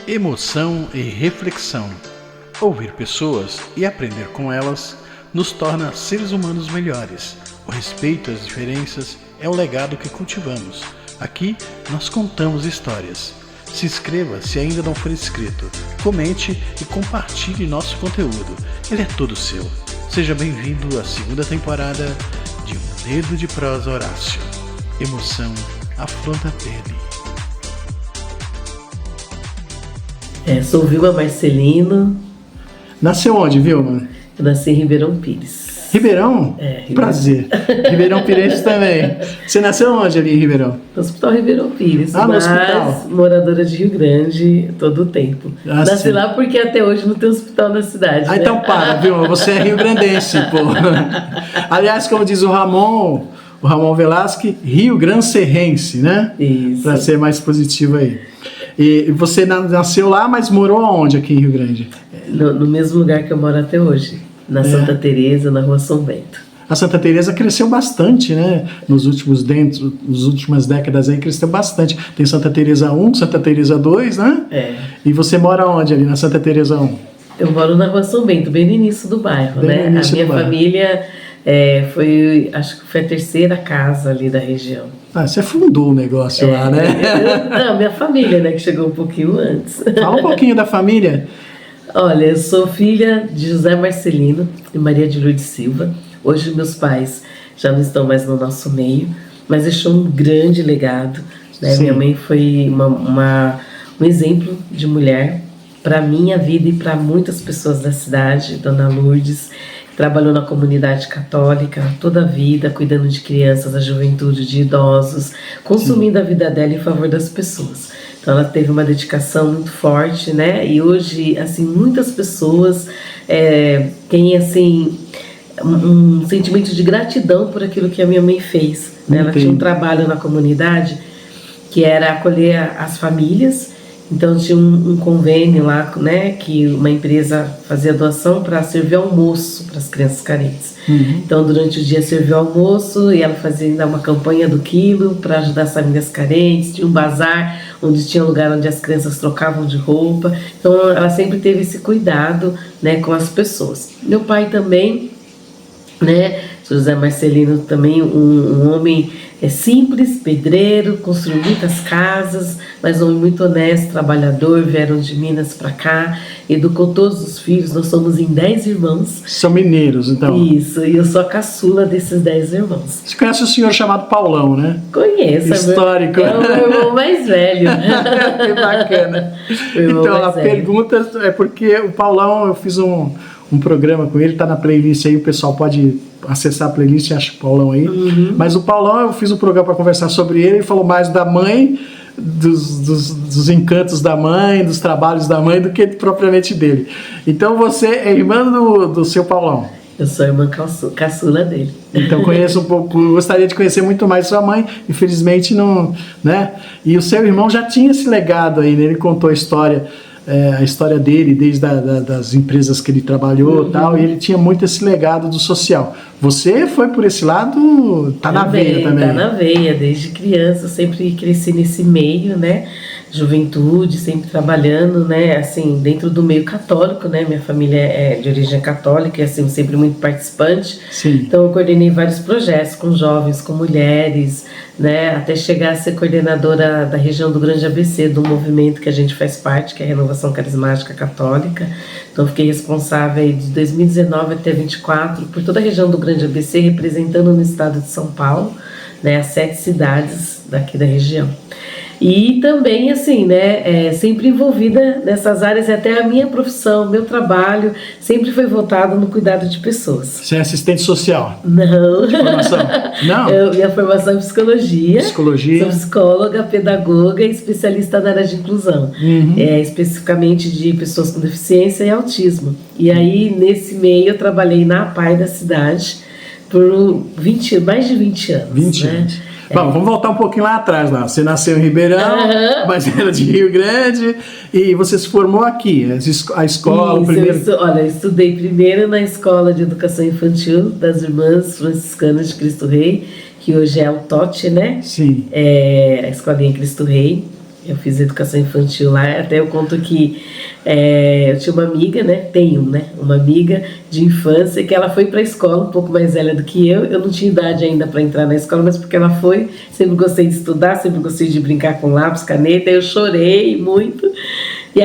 Emoção e reflexão. Ouvir pessoas e aprender com elas nos torna seres humanos melhores. O respeito às diferenças é o legado que cultivamos. Aqui nós contamos histórias. Se inscreva se ainda não for inscrito. Comente e compartilhe nosso conteúdo. Ele é todo seu. Seja bem-vindo à segunda temporada de Um Dedo de Prosa Horácio. Emoção afronta a pele. Sou Vilma Marcelino. Nasceu onde, Vilma? Eu nasci em Ribeirão Pires. Ribeirão? Ribeirão. Prazer. Ribeirão Pires também. Você nasceu onde ali em Ribeirão? No Hospital Ribeirão Pires. No mas hospital. Moradora de Rio Grande todo o tempo. Nasci sim. lá porque até hoje não tem hospital na cidade. né? Então para, Vilma, você é rio-grandense, pô. Aliás, como diz o Ramon Velasque, rio-grancerrense, né? Isso. Para ser mais positivo aí. E você nasceu lá, mas morou aonde aqui em Rio Grande? No mesmo lugar que eu moro até hoje. Na Santa Teresa, na Rua São Bento. A Santa Teresa cresceu bastante, né? Nas últimas décadas aí cresceu bastante. Tem Santa Teresa 1, Santa Teresa 2, né? E você mora onde ali na Santa Teresa 1? Eu moro na Rua São Bento, bem no início do bairro, né? A minha família acho que foi a terceira casa ali da região. Você fundou o negócio lá, né? Não, minha família, né? Que chegou um pouquinho antes. Fala um pouquinho da família. Olha, eu sou filha de José Marcelino e Maria de Lourdes Silva. Hoje meus pais já não estão mais no nosso meio, mas deixou um grande legado, né? Minha mãe foi um exemplo de mulher para minha vida e para muitas pessoas da cidade. Dona Lourdes trabalhou na comunidade católica toda a vida, cuidando de crianças, da juventude, de idosos, consumindo a vida dela em favor das pessoas. Então ela teve uma dedicação muito forte, né? E hoje, assim, muitas pessoas têm, assim, um sentimento de gratidão por aquilo que a minha mãe fez, né? Ela tinha um trabalho na comunidade que era acolher as famílias. Então tinha um convênio lá, né, que uma empresa fazia doação para servir almoço para as crianças carentes. Então durante o dia servia almoço e ela fazia ainda uma campanha do quilo para ajudar as famílias carentes. Tinha um bazar onde tinha lugar onde as crianças trocavam de roupa. Então ela sempre teve esse cuidado, né, com as pessoas. Meu pai também, né, José Marcelino também, um homem simples, pedreiro, construiu muitas casas, mas um homem muito honesto, trabalhador. Vieram de Minas para cá, educou todos os filhos. Nós somos em 10 irmãos. São mineiros, então. Isso, e eu sou a caçula desses 10 irmãos. Você conhece o senhor chamado Paulão, né? Conheço. Histórico. É o meu irmão mais velho. Que bacana. Então, a pergunta é porque o Paulão, eu fiz um programa com ele, tá na playlist aí, o pessoal pode acessar a playlist e acha o Paulão aí. Mas o Paulão, eu fiz um programa para conversar sobre ele falou mais da mãe, dos encantos da mãe, dos trabalhos da mãe, do que propriamente dele. Então você é irmã do seu Paulão? Eu sou a irmã caçula dele. Então conheço um pouco, gostaria de conhecer muito mais sua mãe, infelizmente não, né? E o seu irmão já tinha esse legado aí, né? Ele contou a história dele, desde das empresas que ele trabalhou e tal, e ele tinha muito esse legado do social. Você foi por esse lado, tá na veia também. Tá na veia, desde criança, eu sempre cresci nesse meio, né? Juventude, sempre trabalhando, né? Assim, dentro do meio católico, né? Minha família é de origem católica e, assim, sempre muito participante. Sim. Então eu coordenei vários projetos com jovens, com mulheres, né? Até chegar a ser coordenadora da região do Grande ABC, do movimento que a gente faz parte, que é a Renovação Carismática Católica. Então fiquei responsável de 2019 até 2024 por toda a região do Grande ABC, representando no estado de São Paulo, né? As 7 cidades daqui da região. E também, assim, né, sempre envolvida nessas áreas, e até a minha profissão, meu trabalho, sempre foi voltado no cuidado de pessoas. Você é assistente social? Não. De formação? Não? Minha formação é psicologia. Psicologia. Sou psicóloga, pedagoga e especialista na área de inclusão. Especificamente de pessoas com deficiência e autismo. E aí, nesse meio, eu trabalhei na APAI da cidade por mais de 20 anos. 20 anos. Bom, vamos voltar um pouquinho lá atrás. Lá. Você nasceu em Ribeirão, mas era de Rio Grande, e você se formou aqui, a escola... Isso, primeiro... eu estudei primeiro na Escola de Educação Infantil das Irmãs Franciscanas de Cristo Rei, que hoje é o TOT, né? Sim. A Escolinha Cristo Rei. Eu fiz educação infantil lá, até eu conto que eu tinha uma amiga, né? Tenho, né? Uma amiga de infância que ela foi para a escola, um pouco mais velha do que eu. Eu não tinha idade ainda para entrar na escola, mas porque ela foi, sempre gostei de estudar, sempre gostei de brincar com lápis, caneta. Eu chorei muito e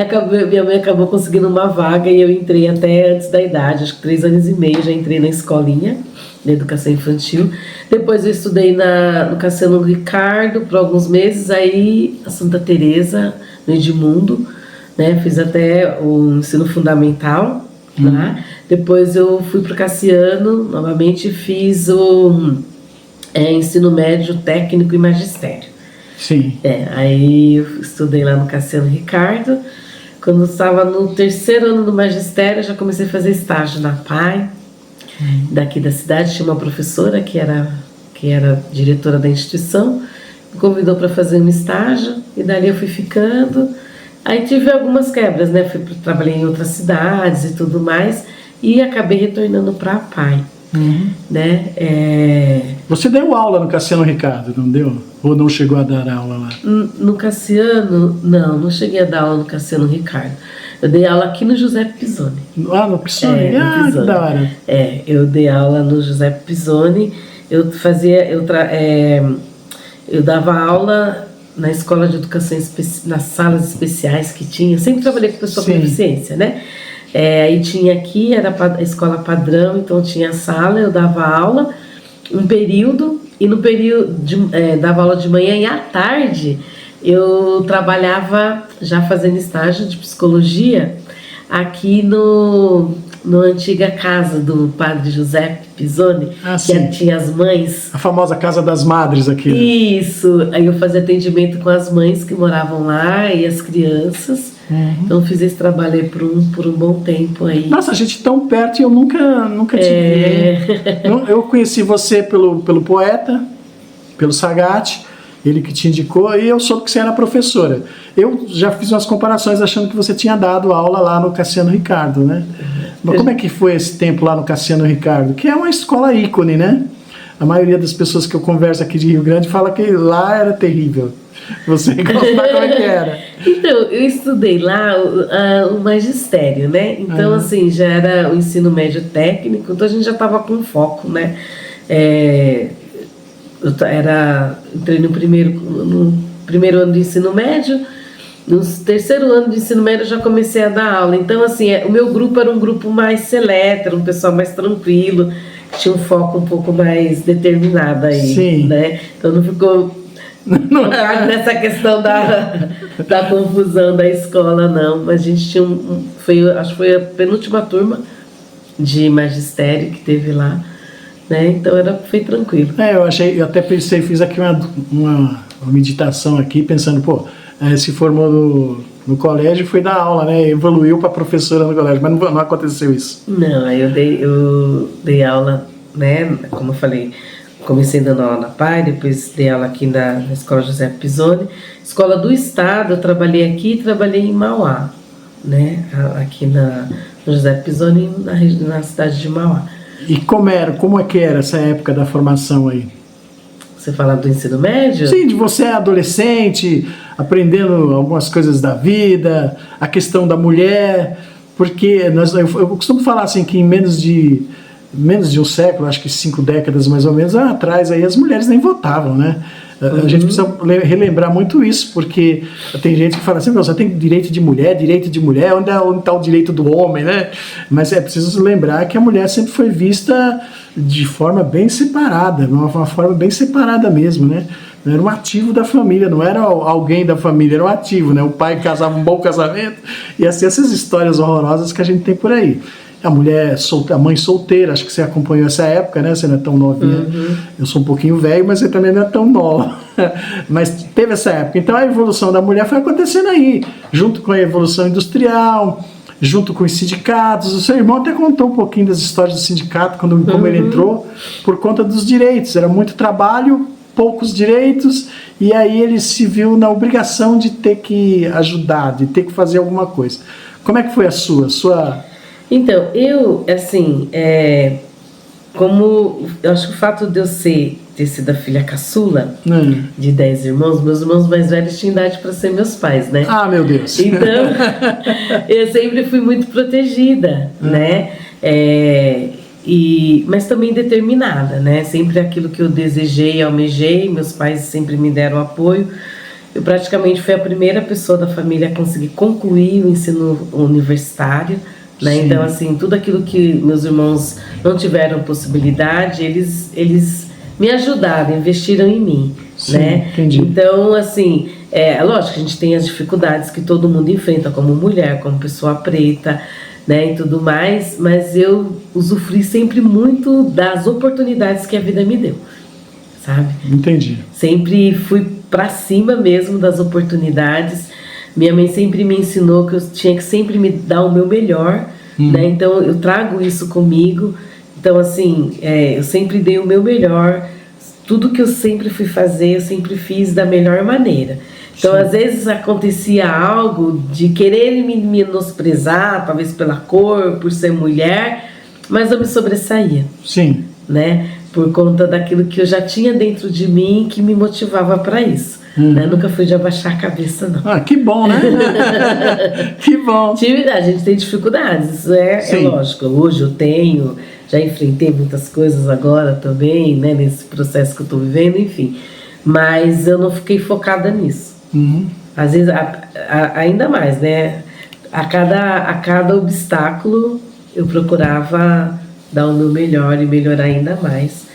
minha mãe acabou conseguindo uma vaga e eu entrei até antes da idade, acho que 3 anos e meio já entrei na escolinha de educação infantil. Depois eu estudei no Cassiano Ricardo por alguns meses, aí a Santa Teresa, no Edmundo, né? Fiz até o ensino fundamental lá. Depois eu fui para o Cassiano, novamente fiz o ensino médio, técnico e magistério. Sim. Aí eu estudei lá no Cassiano Ricardo. Quando eu estava no 3º ano do magistério, eu já comecei a fazer estágio na PAI, daqui da cidade. Tinha uma professora que era diretora da instituição, me convidou para fazer um estágio, e dali eu fui ficando. Aí tive algumas quebras, né? Trabalhei em outras cidades e tudo mais, e acabei retornando para a PAI. Né? Você deu aula no Cassiano Ricardo, não deu? Ou não chegou a dar aula lá? No Cassiano, não cheguei a dar aula no Cassiano Ricardo. Eu dei aula aqui no José Pisoni. Ah, no Pisoni? No Pisoni. Que da hora. Eu dei aula no José Pisoni. Eu dava aula na escola de educação, nas salas especiais que tinha. Eu sempre trabalhei com pessoa com deficiência, né? Aí tinha aqui, era a escola padrão, então tinha a sala, eu dava aula um período, e no período dava aula de manhã, e à tarde eu trabalhava já fazendo estágio de psicologia aqui na antiga casa do padre José Pisoni, que tinha as mães. A famosa Casa das Madres aqui. Isso, aí eu fazia atendimento com as mães que moravam lá e as crianças. Então fiz esse trabalho aí por um bom tempo aí. Nossa, a gente tão perto e eu nunca te vi. Eu conheci você pelo poeta, pelo Sagatti, ele que te indicou, e eu soube que você era professora. Eu já fiz umas comparações achando que você tinha dado aula lá no Cassiano Ricardo, né? Mas como é que foi esse tempo lá no Cassiano Ricardo? Que é uma escola ícone, né? A maioria das pessoas que eu converso aqui de Rio Grande fala que lá era terrível. Você conta como é que era? Então, eu estudei lá o magistério, né? Então, assim, já era o ensino médio técnico, então a gente já estava com foco, né? Entrei no primeiro ano do ensino médio, no 3º ano do ensino médio eu já comecei a dar aula. Então, assim, o meu grupo era um grupo mais seleto, era um pessoal mais tranquilo, tinha um foco um pouco mais determinado aí, né? Então não ficou nessa questão da confusão da escola, não. Mas a gente tinha acho que foi a penúltima turma de magistério que teve lá, né? Então foi tranquilo. Eu até pensei, fiz aqui uma meditação aqui, pensando, se formou no colégio, foi dar aula, né? Evoluiu para professora no colégio, mas não aconteceu isso. Não, aí eu dei aula, né? Como eu falei, comecei dando aula na PAI, depois dei aula aqui na Escola José Pisoni. Escola do Estado, eu trabalhei aqui e trabalhei em Mauá, né? Aqui no José Pisoni, na cidade de Mauá. E como é que era essa época da formação aí? Você fala do ensino médio? Sim, de você adolescente, aprendendo algumas coisas da vida, a questão da mulher, porque eu costumo falar assim que em menos de um século, acho que 5 décadas mais ou menos atrás, aí as mulheres nem votavam, né? A gente precisa relembrar muito isso, porque tem gente que fala assim, você tem direito de mulher, onde está o direito do homem, né? Mas é preciso lembrar que a mulher sempre foi vista de forma bem separada, uma forma bem separada mesmo, né? Não era um ativo da família, não era alguém da família, era um ativo, né? O pai casava um bom casamento, e assim, essas histórias horrorosas que a gente tem por aí. A mulher a mãe solteira, acho que você acompanhou essa época, né? Você não é tão novinha. Eu sou um pouquinho velho, mas você também não é tão nova. Mas teve essa época. Então a evolução da mulher foi acontecendo aí, junto com a evolução industrial, junto com os sindicatos. O seu irmão até contou um pouquinho das histórias do sindicato, como ele entrou, por conta dos direitos. Era muito trabalho, poucos direitos, e aí ele se viu na obrigação de ter que ajudar, de ter que fazer alguma coisa. Como é que foi a sua... Então, eu, assim, como eu acho que o fato de eu ter ter sido a filha caçula de 10 irmãos, meus irmãos mais velhos tinham idade para ser meus pais, né? Ah, meu Deus! Então, eu sempre fui muito protegida, né? Mas também determinada, né? Sempre aquilo que eu desejei, almejei, meus pais sempre me deram apoio. Eu praticamente fui a primeira pessoa da família a conseguir concluir o ensino universitário, né? Então, assim, tudo aquilo que meus irmãos não tiveram possibilidade, eles me ajudaram, investiram em mim, né? Entendi. Então, assim, lógico que a gente tem as dificuldades que todo mundo enfrenta, como mulher, como pessoa preta, né, e tudo mais, mas eu usufrui sempre muito das oportunidades que a vida me deu, sabe? Entendi. Sempre fui pra cima mesmo das oportunidades. Minha mãe sempre me ensinou que eu tinha que sempre me dar o meu melhor, né? Então eu trago isso comigo. Então, assim, eu sempre dei o meu melhor. Tudo que eu sempre fui fazer, eu sempre fiz da melhor maneira. Então, às vezes acontecia algo de querer me menosprezar, talvez pela cor, por ser mulher, mas eu me sobressaía. Sim. Né? Por conta daquilo que eu já tinha dentro de mim que me motivava para isso. Né? Nunca fui de abaixar a cabeça, não. Ah, que bom, né? Que bom. A gente tem dificuldades, isso é lógico. Hoje eu tenho, já enfrentei muitas coisas agora também, né? Nesse processo que eu estou vivendo, enfim. Mas eu não fiquei focada nisso. Às vezes, ainda mais, né? A cada obstáculo eu procurava dar o meu melhor e melhorar ainda mais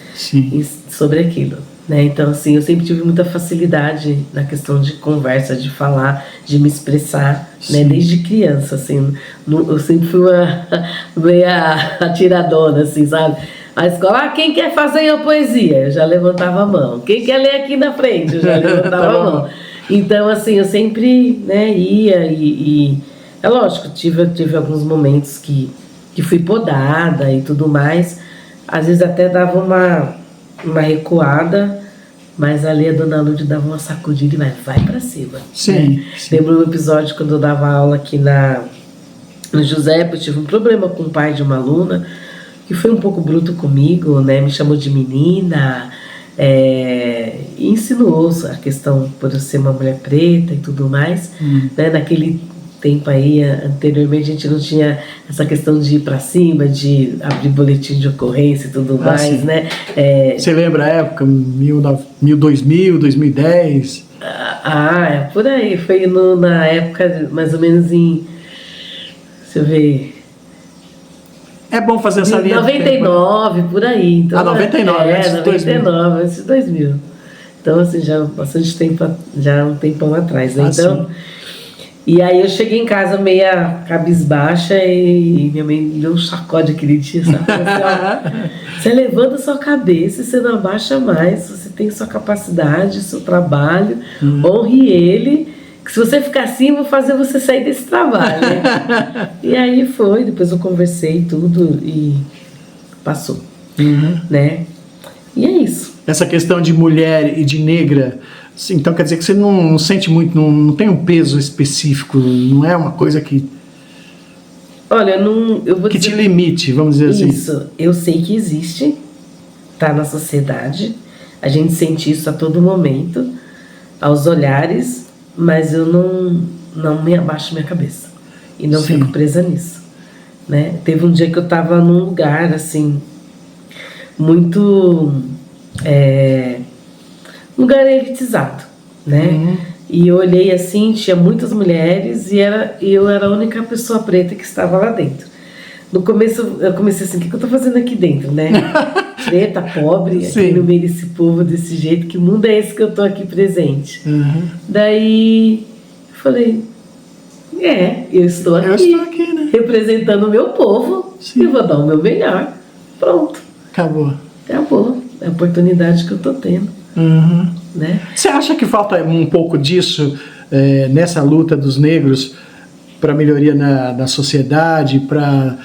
sobre aquilo, né? Então, assim, eu sempre tive muita facilidade na questão de conversa, de falar, de me expressar, né? Desde criança, assim, eu sempre fui meio atiradona, assim, sabe? A escola, quem quer fazer uma poesia? Eu já levantava a mão. Quem quer ler aqui na frente? Eu já levantava a mão. Então, assim, eu sempre, né, ia e é lógico, tive alguns momentos que fui podada e tudo mais. Às vezes até dava uma recuada, mas ali a dona Lúdia dava uma sacudida e vai pra cima. Sim. Lembro um episódio quando eu dava aula aqui no Giuseppe, eu tive um problema com o pai de uma aluna, que foi um pouco bruto comigo, né? Me chamou de menina, e insinuou a questão por eu ser uma mulher preta e tudo mais, né? Naquele tempo aí, anteriormente, a gente não tinha essa questão de ir pra cima, de abrir boletim de ocorrência e tudo mais, né? Você lembra a época, 2000, 2010? Por aí, foi na época, mais ou menos deixa eu ver... É bom fazer essa linha 99, por aí. Então, 99, antes de 99, antes de 2000. Então, assim, já bastante tempo, já um tempão atrás, né? Então, e aí eu cheguei em casa meia cabisbaixa e minha mãe me deu um sacode aquele dia, sabe? Assim, você levanta sua cabeça e você não abaixa mais, você tem sua capacidade, seu trabalho, honre ele, que se você ficar assim, eu vou fazer você sair desse trabalho, né? E aí foi, depois eu conversei tudo e passou, né? E é isso. Essa questão de mulher e de negra, então quer dizer que você não sente muito, não tem um peso específico, não é uma coisa que... Olha, eu vou que dizer, te limite, vamos dizer assim. Isso, eu sei que existe, tá na sociedade, a gente sente isso a todo momento, aos olhares, mas eu não me abaixo minha cabeça e não fico presa nisso, né? Teve um dia que eu tava num lugar assim muito lugar elitizado, né? E eu olhei assim, tinha muitas mulheres e eu era a única pessoa preta que estava lá dentro. No começo eu comecei assim, o que eu tô fazendo aqui dentro, né? Preta, pobre, aqui no meio desse povo, desse jeito, que mundo é esse que eu tô aqui presente? Daí eu falei, eu estou aqui, né? Representando o meu povo, e vou dar o meu melhor. Pronto. Acabou. É a oportunidade que eu tô tendo. Né? Você acha que falta um pouco disso nessa luta dos negros para melhoria na sociedade, para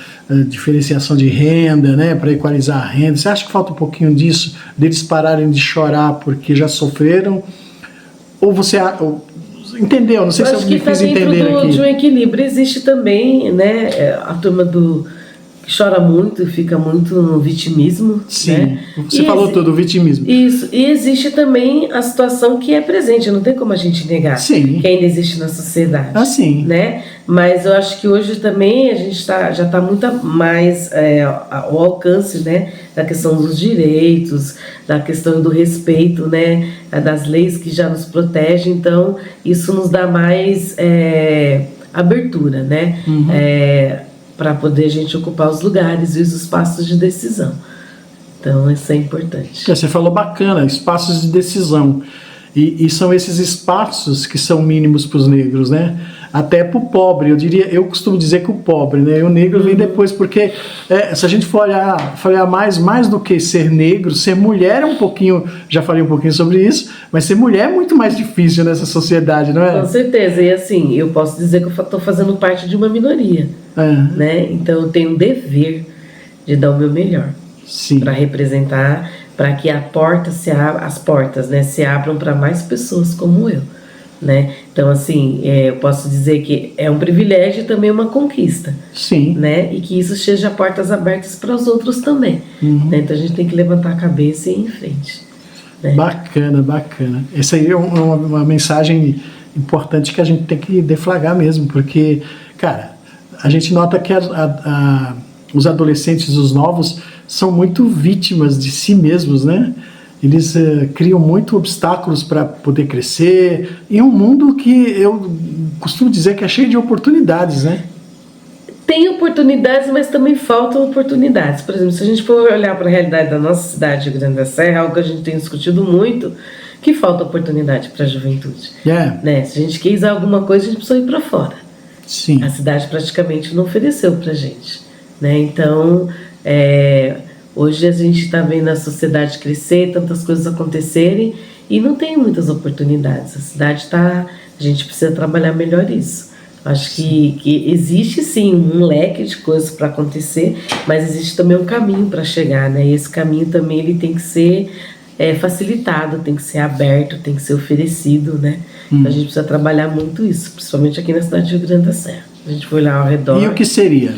diferenciação de renda, né, para equalizar a renda? Você acha que falta um pouquinho disso, deles pararem de chorar porque já sofreram? Ou você entendeu? Não sei se eu me fiz entender aqui. De um equilíbrio existe também, né, a turma chora muito e fica muito no vitimismo. Sim, né? Você falou tudo, o vitimismo. Isso, e existe também a situação que é presente, não tem como a gente negar, Sim. que ainda existe na sociedade. Sim. Né? Mas eu acho que hoje também a gente já está muito mais ao alcance, né, da questão dos direitos, da questão do respeito, né, das leis que já nos protegem, então isso nos dá mais abertura, né, para poder a gente ocupar os lugares e os espaços de decisão. Então isso é importante. Você falou bacana, espaços de decisão. E são esses espaços que são mínimos para os negros, né? Até para o pobre, eu costumo dizer que o pobre, né? O negro vem depois, porque se a gente for olhar mais do que ser negro, ser mulher é um pouquinho, já falei um pouquinho sobre isso, mas ser mulher é muito mais difícil nessa sociedade, não é? Com certeza, e assim, eu posso dizer que eu estou fazendo parte de uma minoria, né? Então eu tenho o dever de dar o meu melhor para representar, para que as portas, né, se abram para mais pessoas como eu, né? Então, assim, eu posso dizer que é um privilégio e também uma conquista. Sim. Né? E que isso seja portas abertas para os outros também. Né? Então, a gente tem que levantar a cabeça e ir em frente. Né? Bacana. Essa aí é uma mensagem importante que a gente tem que deflagrar mesmo, porque, cara, a gente nota que os adolescentes, os novos, são muito vítimas de si mesmos, né? Eles criam muito obstáculos para poder crescer em um mundo que eu costumo dizer que é cheio de oportunidades, né? Tem oportunidades, mas também faltam oportunidades. Por exemplo, se a gente for olhar para a realidade da nossa cidade de Rio Grande da Serra, algo que a gente tem discutido muito, que falta oportunidade para a juventude. Né? Se a gente quis alguma coisa, a gente precisou ir para fora. Sim. A cidade praticamente não ofereceu para a gente. Né? Então, hoje a gente está vendo a sociedade crescer, tantas coisas acontecerem e não tem muitas oportunidades. A cidade a gente precisa trabalhar melhor isso. Acho que existe sim um leque de coisas para acontecer, mas existe também um caminho para chegar, né? E esse caminho também ele tem que ser facilitado, tem que ser aberto, tem que ser oferecido, né? Então a gente precisa trabalhar muito isso, principalmente aqui na cidade de Rio Grande da Serra. A gente foi olhar ao redor. E o que seria?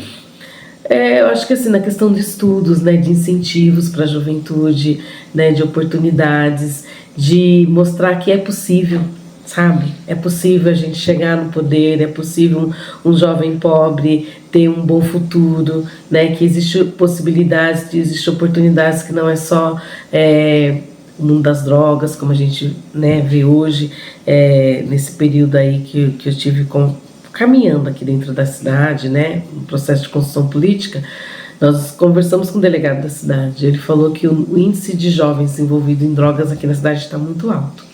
Eu acho que assim, na questão de estudos, né, de incentivos para a juventude, né, de oportunidades, de mostrar que é possível, sabe? É possível a gente chegar no poder, é possível um jovem pobre ter um bom futuro, né, que existem possibilidades, que existem oportunidades, que não é só o mundo das drogas, como a gente, né, vê hoje, nesse período aí que eu tive caminhando aqui dentro da cidade, né, no processo de construção política. Nós conversamos com o delegado da cidade. Ele falou que o índice de jovens envolvidos em drogas aqui na cidade está muito alto.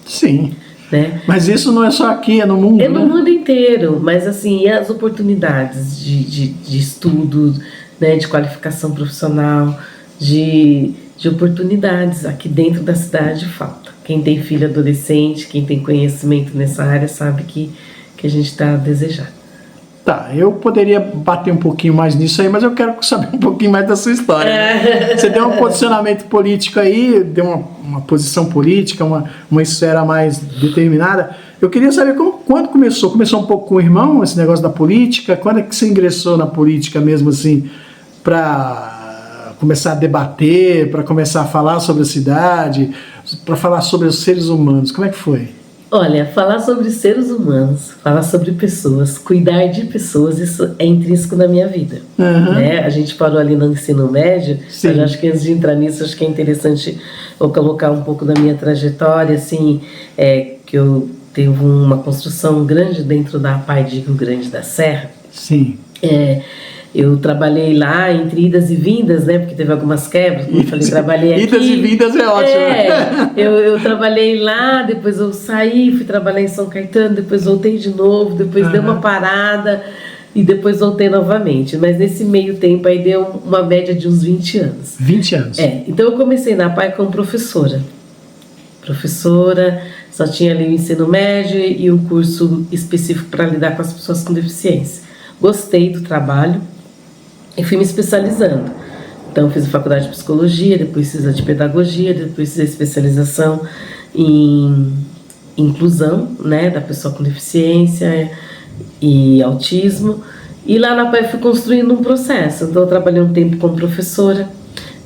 Sim. Né? Mas isso não é só aqui, é no mundo. É no mundo inteiro, mas assim, e as oportunidades de estudo, né, de qualificação profissional, de oportunidades aqui dentro da cidade falta. Quem tem filho adolescente, quem tem conhecimento nessa área sabe que a gente está a desejar. Tá, eu poderia bater um pouquinho mais nisso aí, mas eu quero saber um pouquinho mais da sua história. Você deu um posicionamento político aí, deu uma posição política, uma esfera mais determinada. Eu queria saber quando começou. Começou um pouco com o irmão, esse negócio da política? Quando é que você ingressou na política mesmo assim, para começar a debater, para começar a falar sobre a cidade, para falar sobre os seres humanos? Como é que foi? Olha, falar sobre seres humanos, falar sobre pessoas, cuidar de pessoas, isso é intrínseco na minha vida. Né? A gente parou ali no ensino médio, mas acho que antes de entrar nisso, acho que é interessante eu colocar um pouco da minha trajetória, assim, que eu tenho uma construção grande dentro da APAE de Rio Grande da Serra. Sim. Eu trabalhei lá entre idas e vindas, né? Porque teve algumas quebras, como eu falei, trabalhei aqui. Idas e vindas é ótimo. Eu trabalhei lá, depois eu saí, fui trabalhar em São Caetano, depois voltei de novo, depois dei uma parada e depois voltei novamente. Mas nesse meio tempo aí deu uma média de uns 20 anos. 20 anos. Então eu comecei na PAI como professora. Só tinha ali o ensino médio e um curso específico para lidar com as pessoas com deficiência. Gostei do trabalho e fui me especializando. Então fiz a faculdade de psicologia, depois fiz a de pedagogia, depois fiz a especialização em inclusão, né, da pessoa com deficiência e autismo. E lá na PAI fui construindo um processo. Então eu trabalhei um tempo como professora,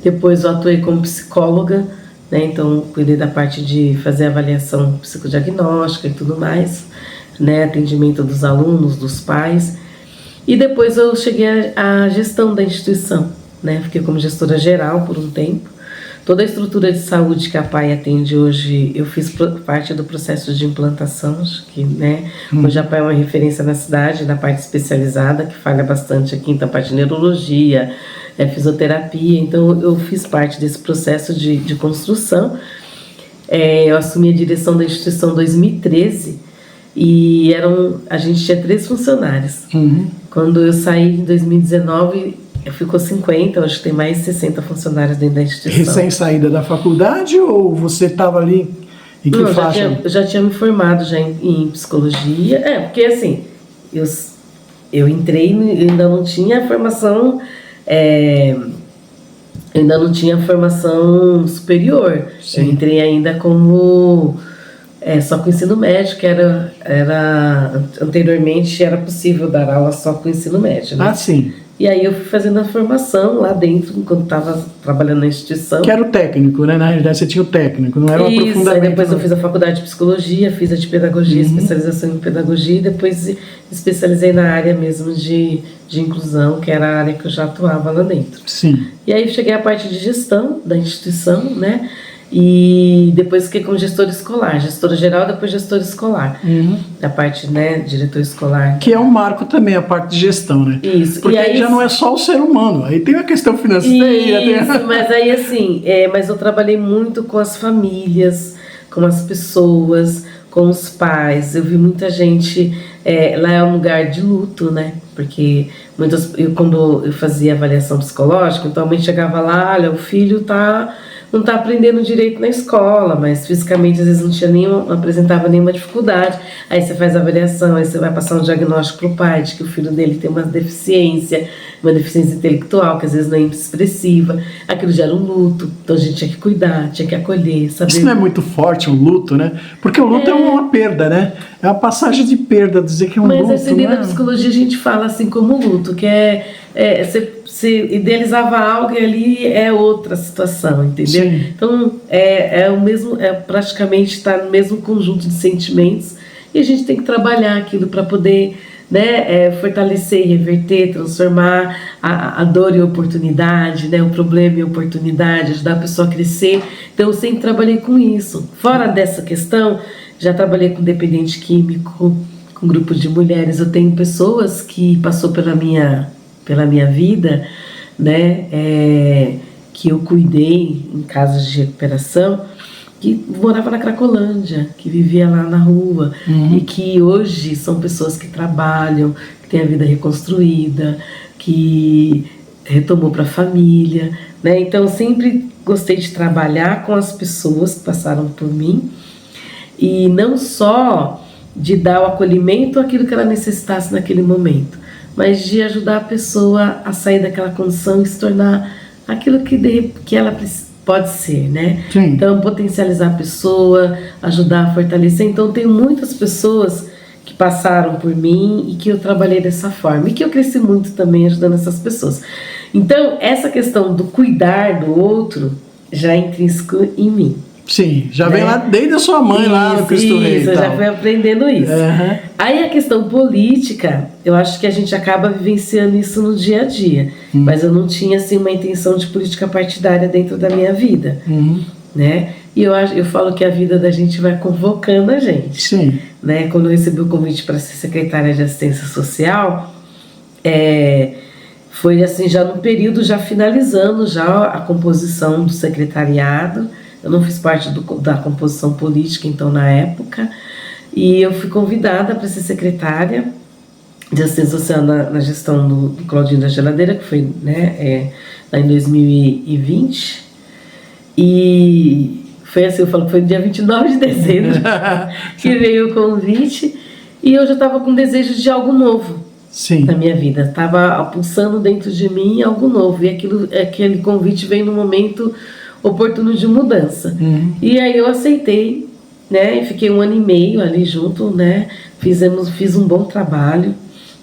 depois eu atuei como psicóloga, né? Então cuidei da parte de fazer avaliação psicodiagnóstica e tudo mais, né? Atendimento dos alunos, dos pais. E depois eu cheguei à gestão da instituição, né? Fiquei como gestora geral por um tempo. Toda a estrutura de saúde que a PAI atende hoje, eu fiz parte do processo de implantação, acho que, né? Hoje a PAI é uma referência na cidade, na parte especializada, que falha bastante aqui, então a parte de neurologia, fisioterapia. Então eu fiz parte desse processo de construção. Eu assumi a direção da instituição em 2013 e a gente tinha 3 funcionários. Quando eu saí em 2019, ficou 50, acho que tem mais de 60 funcionários dentro da instituição. Recém-saída da faculdade ou você estava ali em que Não, faixa? Eu já tinha me formado já em psicologia. Porque assim, eu entrei e ainda não tinha formação, ainda não tinha formação superior. Sim. Eu entrei ainda como só com ensino médio, que anteriormente era possível dar aula só com ensino médio, né? Ah, sim. E aí eu fui fazendo a formação lá dentro, enquanto estava trabalhando na instituição. Que era o técnico, né? Na realidade você tinha o técnico, não era um aprofundamento. Aí depois eu fiz a faculdade de psicologia, fiz a de pedagogia, especialização em pedagogia, e depois especializei na área mesmo de inclusão, que era a área que eu já atuava lá dentro. Sim. E aí cheguei à parte de gestão da instituição, né? E depois fiquei como gestora escolar, gestora geral, depois gestora escolar. A parte, né, diretor escolar. Que é um marco também, a parte de gestão, né? Isso. Porque e aí já não é só o ser humano, aí tem a questão financeira. Isso, mas aí assim, mas eu trabalhei muito com as famílias, com as pessoas, com os pais. Eu vi muita gente, lá é um lugar de luto, né? Porque quando eu fazia avaliação psicológica, então a mãe chegava lá, olha, o filho não está aprendendo direito na escola, mas fisicamente às vezes não apresentava nenhuma dificuldade. Aí você faz a avaliação, aí você vai passar um diagnóstico para o pai de que o filho dele tem uma deficiência intelectual, que às vezes não é expressiva. Aquilo gera um luto, então a gente tinha que cuidar, tinha que acolher, saber. Isso não é muito forte, o luto, né? Porque o luto é uma perda, né? É uma passagem de perda, dizer que é um luto. Mas assim, dentro da psicologia a gente fala assim como luto, que você idealizava algo e ali é outra situação, entendeu? Sim. Então praticamente está no mesmo conjunto de sentimentos e a gente tem que trabalhar aquilo para poder, né, fortalecer, reverter, transformar a dor em oportunidade, né, o problema em oportunidade, ajudar a pessoa a crescer. Então eu sempre trabalhei com isso. Fora dessa questão, já trabalhei com dependente químico, com grupo de mulheres. Eu tenho pessoas que passou pela minha vida, né, que eu cuidei em casas de recuperação, que morava na Cracolândia, que vivia lá na rua, e que hoje são pessoas que trabalham, que têm a vida reconstruída, que retomou para a família, né? Então eu sempre gostei de trabalhar com as pessoas que passaram por mim, e não só de dar o acolhimento àquilo que ela necessitasse naquele momento, mas de ajudar a pessoa a sair daquela condição e se tornar aquilo que ela pode ser, né? Sim. Então, potencializar a pessoa, ajudar a fortalecer. Então, tenho muitas pessoas que passaram por mim e que eu trabalhei dessa forma e que eu cresci muito também ajudando essas pessoas. Então, essa questão do cuidar do outro já é intrínseco em mim. Sim, já vem lá desde a sua mãe, lá no Cristo Rei. Isso, eu já fui aprendendo isso. Aí a questão política, eu acho que a gente acaba vivenciando isso no dia a dia. Mas eu não tinha assim uma intenção de política partidária dentro da minha vida, né? E eu falo que a vida da gente vai convocando a gente. Sim. Né? Quando eu recebi o convite para ser secretária de assistência social, foi assim, já no período, já finalizando já a composição do secretariado. Eu não fiz parte da composição política, então, na época, e eu fui convidada para ser secretária de assistência social na gestão do Claudinho da Geladeira, que foi, né, lá em 2020, e foi assim, eu falo que foi no dia 29 de dezembro que veio o convite, e eu já estava com desejo de algo novo. Sim. Na minha vida, estava pulsando dentro de mim algo novo, e aquele convite veio no momento oportuno de mudança. E aí eu aceitei, né, e fiquei 1 ano e meio ali junto, né, fiz um bom trabalho,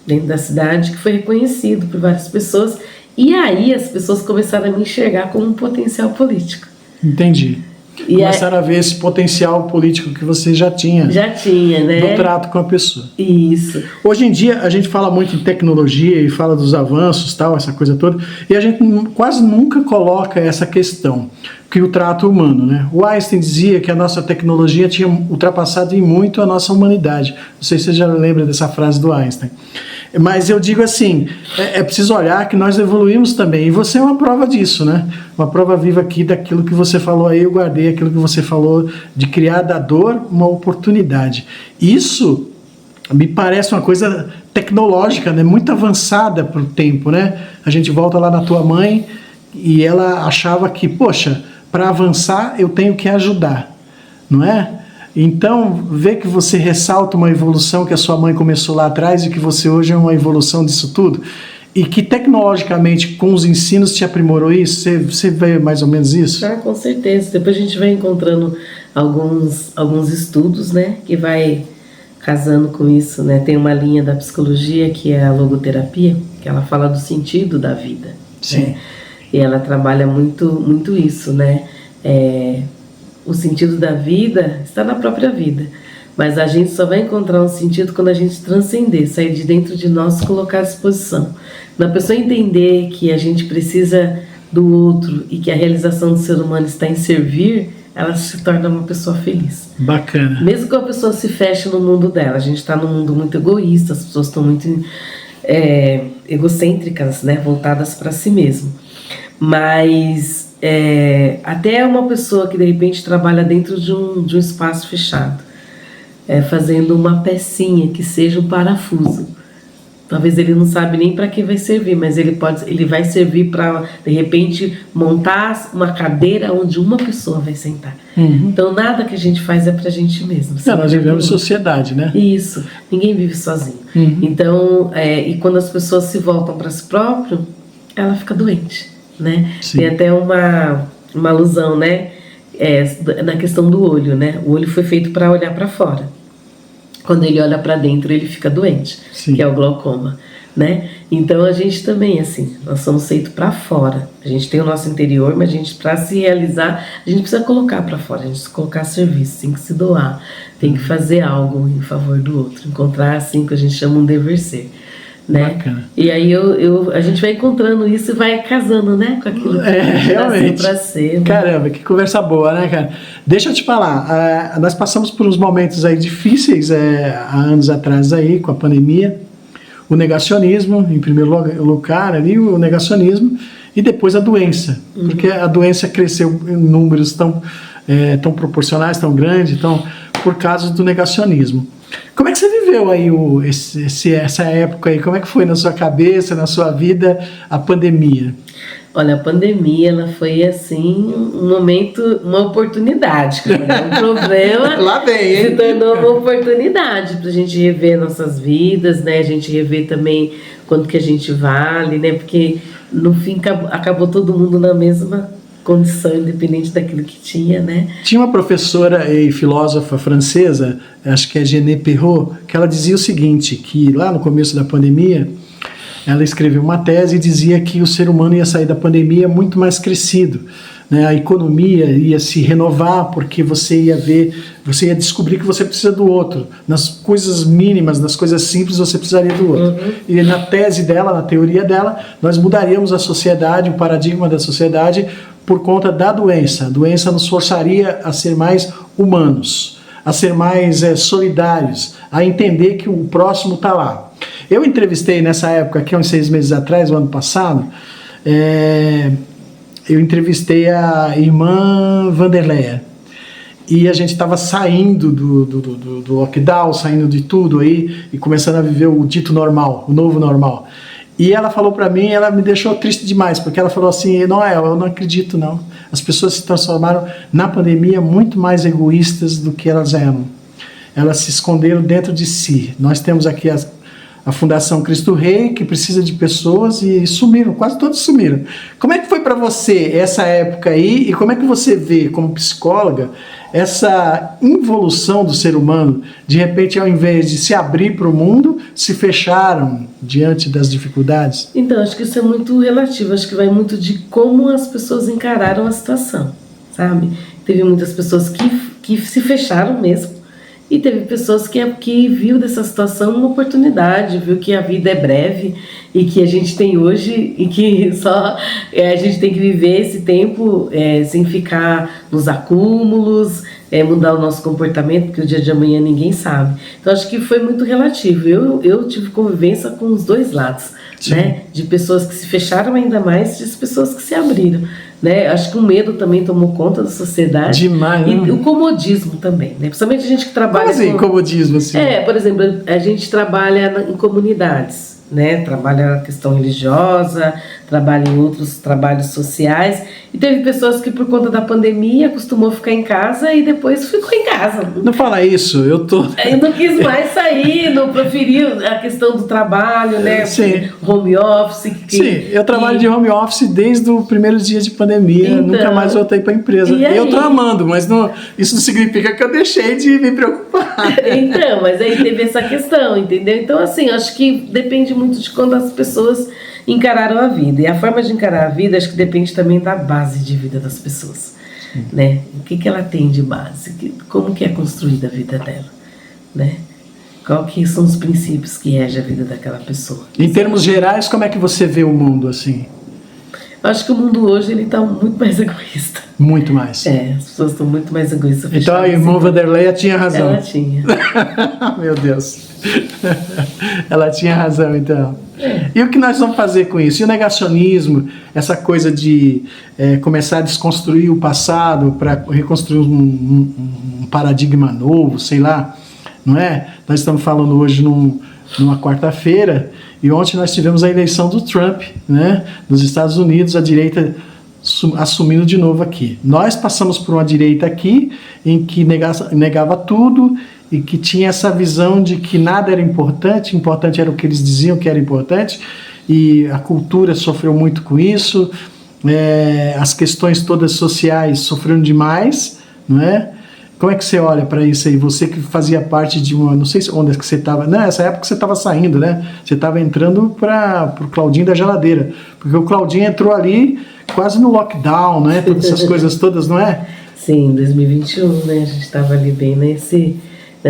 dentro da cidade que foi reconhecido por várias pessoas. E aí as pessoas começaram a me enxergar como um potencial político. Entendi. E Começaram a ver esse potencial político que você já tinha. Já tinha, né? Do trato com a pessoa. Isso. Hoje em dia a gente fala muito em tecnologia e fala dos avanços, tal, essa coisa toda, e a gente quase nunca coloca essa questão, que o trato humano, né? O Einstein dizia que a nossa tecnologia tinha ultrapassado em muito a nossa humanidade. Não sei se você já lembra dessa frase do Einstein. Mas eu digo assim, é preciso olhar que nós evoluímos também, e você é uma prova disso, né? Uma prova viva aqui daquilo que você falou aí, eu guardei aquilo que você falou de criar da dor uma oportunidade. Isso me parece uma coisa tecnológica, né? Muito avançada para o tempo, né? A gente volta lá na tua mãe e ela achava que, poxa, para avançar eu tenho que ajudar, não é? Então, ver que você ressalta uma evolução que a sua mãe começou lá atrás e que você hoje é uma evolução disso tudo, e que tecnologicamente, com os ensinos, te aprimorou isso, você vê mais ou menos isso? Ah, com certeza. Depois a gente vai encontrando alguns estudos, né, que vai casando com isso, né? Tem uma linha da psicologia que é a logoterapia, que ela fala do sentido da vida. Sim. Né? E ela trabalha muito isso, né? O sentido da vida está na própria vida, mas a gente só vai encontrar um sentido quando a gente transcender, sair de dentro de nós e colocar à disposição. Quando a pessoa entender que a gente precisa do outro e que a realização do ser humano está em servir, ela se torna uma pessoa feliz. Bacana. Mesmo que a pessoa se feche no mundo dela, a gente está num mundo muito egoísta, as pessoas estão muito egocêntricas, né, voltadas para si mesmo. Mas até uma pessoa que de repente trabalha dentro de um espaço fechado, fazendo uma pecinha que seja um parafuso, talvez ele não sabe nem para que vai servir, mas ele vai servir para de repente montar uma cadeira onde uma pessoa vai sentar. Uhum. Então nada que a gente faz é para a gente mesmo. Nós vivemos em sociedade, né? Isso, ninguém vive sozinho. Uhum. Então, e quando as pessoas se voltam para si próprio, ela fica doente. Né? Tem até uma alusão, né? Na questão do olho, né? O olho foi feito para olhar para fora. Quando ele olha para dentro, ele fica doente. Sim. Que é o glaucoma, né? Então a gente também, assim, nós somos feitos para fora. A gente tem o nosso interior, mas a gente, para se realizar, a gente precisa colocar para fora. A gente precisa colocar serviço, tem que se doar, tem que fazer algo em favor do outro, encontrar assim o que a gente chama um dever ser. Né? Bacana. E aí a gente vai encontrando isso e vai casando, né, com aquilo que realmente. Pra ser, né? Caramba, que conversa boa, né, cara? Deixa eu te falar, nós passamos por uns momentos aí difíceis há anos atrás aí, com a pandemia, o negacionismo, em primeiro lugar ali, o negacionismo, e depois a doença, porque a doença cresceu em números tão proporcionais, tão grandes, por causa do negacionismo. Como é que você viveu aí essa época aí? Como é que foi na sua cabeça, na sua vida, a pandemia? Olha, a pandemia, ela foi assim, um momento, uma oportunidade, cara. Um problema lá vem, se tornou uma oportunidade pra gente rever nossas vidas, né? A gente rever também quanto que a gente vale, né? Porque no fim acabou todo mundo na mesma condição, independente daquilo que tinha, né? Tinha uma professora e filósofa francesa, acho que é Genet Perrot, que ela dizia o seguinte, que lá no começo da pandemia, ela escreveu uma tese e dizia que o ser humano ia sair da pandemia muito mais crescido, né? A economia ia se renovar porque você ia descobrir que você precisa do outro. Nas coisas mínimas, nas coisas simples, você precisaria do outro. Uhum. E na tese dela, na teoria dela, nós mudaríamos a sociedade, o paradigma da sociedade, por conta da doença. A doença nos forçaria a ser mais humanos, a ser mais solidários, a entender que o próximo está lá. Eu entrevistei nessa época, aqui há uns 6 meses atrás, o ano passado, eu entrevistei a irmã Vanderleia. E a gente estava saindo do lockdown, saindo de tudo aí, e começando a viver o dito normal, o novo normal. E ela falou para mim, ela me deixou triste demais, porque ela falou assim, Noel, eu não acredito não. As pessoas se transformaram na pandemia muito mais egoístas do que elas eram. Elas se esconderam dentro de si. Nós temos aqui a Fundação Cristo Rei, que precisa de pessoas, e sumiram, quase todos sumiram. Como é que foi para você essa época aí, e como é que você vê, como psicóloga, essa involução do ser humano? De repente, ao invés de se abrir para o mundo, se fecharam diante das dificuldades? Então, acho que isso é muito relativo, acho que vai muito de como as pessoas encararam a situação, sabe? Teve muitas pessoas que se fecharam mesmo, e teve pessoas que viu dessa situação uma oportunidade, viu que a vida é breve e que a gente tem hoje e que só a gente tem que viver esse tempo sem ficar nos acúmulos, mudar o nosso comportamento, porque o dia de amanhã ninguém sabe. Então acho que foi muito relativo. Eu tive convivência com os dois lados, né? De pessoas que se fecharam ainda mais, de pessoas que se abriram. Né? Acho que o medo também tomou conta da sociedade. Demais, e né? o comodismo também, né? Principalmente a gente que trabalha. Como assim, comodismo? Assim? Por exemplo, a gente trabalha em comunidades, né? Trabalha a questão religiosa, trabalha em outros trabalhos sociais. E teve pessoas que, por conta da pandemia, acostumou a ficar em casa e depois ficou em casa. Não fala isso, eu tô. Eu não quis mais sair, não preferiu a questão do trabalho, né? Sim. Home office. Sim, eu trabalho de home office desde o primeiro dia de pandemia, Então, nunca mais voltei para a empresa. Eu tô amando, mas isso não significa que eu deixei de me preocupar. Então, mas aí teve essa questão, entendeu? Então, assim, acho que depende muito de quando as pessoas encararam a vida. E a forma de encarar a vida, acho que depende também da base de vida das pessoas, né? O que ela tem de base, como que é construída a vida dela, né? Qual que são os princípios que regem a vida daquela pessoa. Em termos gerais, como é que você vê o mundo, assim? Eu acho que o mundo hoje, ele tá muito mais egoísta. Muito mais. As pessoas estão muito mais egoístas. Então a irmã Vanderleia tinha razão. Ela tinha. Meu Deus. Ela tinha razão, então. E o que nós vamos fazer com isso? E o negacionismo, essa coisa de começar a desconstruir o passado para reconstruir um paradigma novo, sei lá, não é? Nós estamos falando hoje numa quarta-feira, e ontem nós tivemos a eleição do Trump, né? Nos Estados Unidos, a direita assumindo de novo aqui. Nós passamos por uma direita aqui em que negava tudo e que tinha essa visão de que nada era importante, importante era o que eles diziam que era importante, e a cultura sofreu muito com isso, as questões todas sociais sofreram demais, não é? Como é que você olha para isso aí? Você que fazia parte de uma... Não sei onde é que você estava... Nessa época você estava saindo, né? Você estava entrando para o Claudinho da geladeira. Porque o Claudinho entrou ali quase no lockdown, né? Todas essas coisas todas, não é? Sim, 2021, né? A gente estava ali bem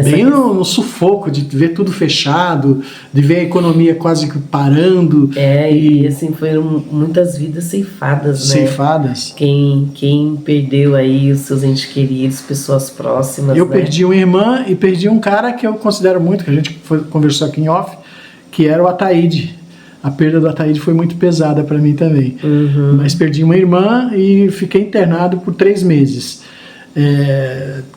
bem no sufoco de ver tudo fechado, de ver a economia quase que parando. E assim, foram muitas vidas ceifadas, né? Ceifadas. Quem perdeu aí os seus entes queridos, pessoas próximas, Eu né? perdi uma irmã e perdi um cara que eu considero muito, que a gente conversou aqui em off, que era o Ataíde. A perda do Ataíde foi muito pesada para mim também. Mas perdi uma irmã e fiquei internado por 3 meses.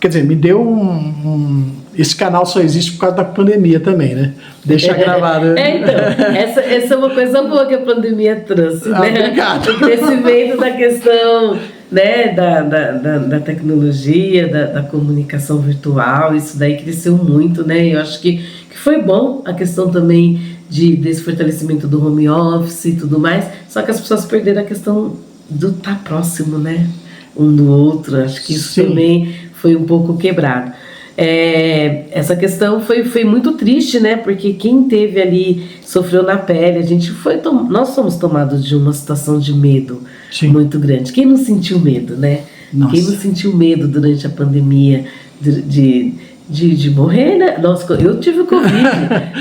Quer dizer, me deu esse canal só existe por causa da pandemia também, né? Deixa gravado. Então, essa é uma coisa boa que a pandemia trouxe, né? Obrigado. O crescimento da questão, né, da tecnologia, da comunicação virtual, isso daí cresceu muito, né? Eu acho que foi bom a questão também desse fortalecimento do home office e tudo mais, só que as pessoas perderam a questão do estar próximo, né? Um do outro, acho que isso também foi um pouco quebrado. Essa questão foi muito triste, né? Porque quem teve ali, sofreu na pele, nós somos tomados de uma situação de medo muito grande. Quem não sentiu medo, né? Nossa. Quem não sentiu medo durante a pandemia de morrer, né? Nossa, eu tive Covid.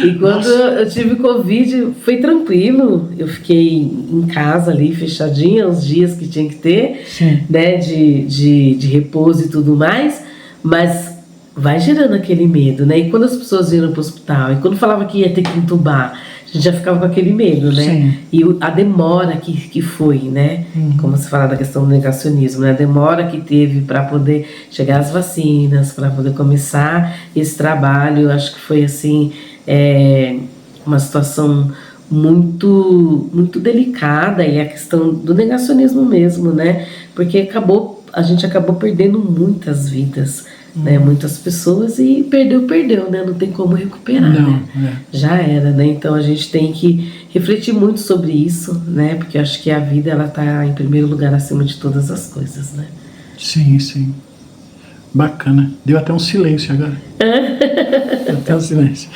E quando eu tive Covid, foi tranquilo. Eu fiquei em casa ali, fechadinha, os dias que tinha que ter, né? De repouso e tudo mais. Mas vai gerando aquele medo, né? E quando as pessoas iam para o hospital, e quando falava que ia ter que entubar, a gente já ficava com aquele medo, né? Sim. E a demora que foi, né? Como se fala da questão do negacionismo, né? A demora que teve para poder chegar às vacinas, para poder começar esse trabalho, eu acho que foi assim, uma situação muito, muito delicada, e a questão do negacionismo mesmo, né? Porque a gente acabou perdendo muitas vidas, né, muitas pessoas, e perdeu, né? Não tem como recuperar, Não, né? Já era, né? Então a gente tem que refletir muito sobre isso, né? Porque eu acho que a vida, ela tá em primeiro lugar acima de todas as coisas, né? Sim, sim. Bacana. Deu até um silêncio agora. Deu até um silêncio.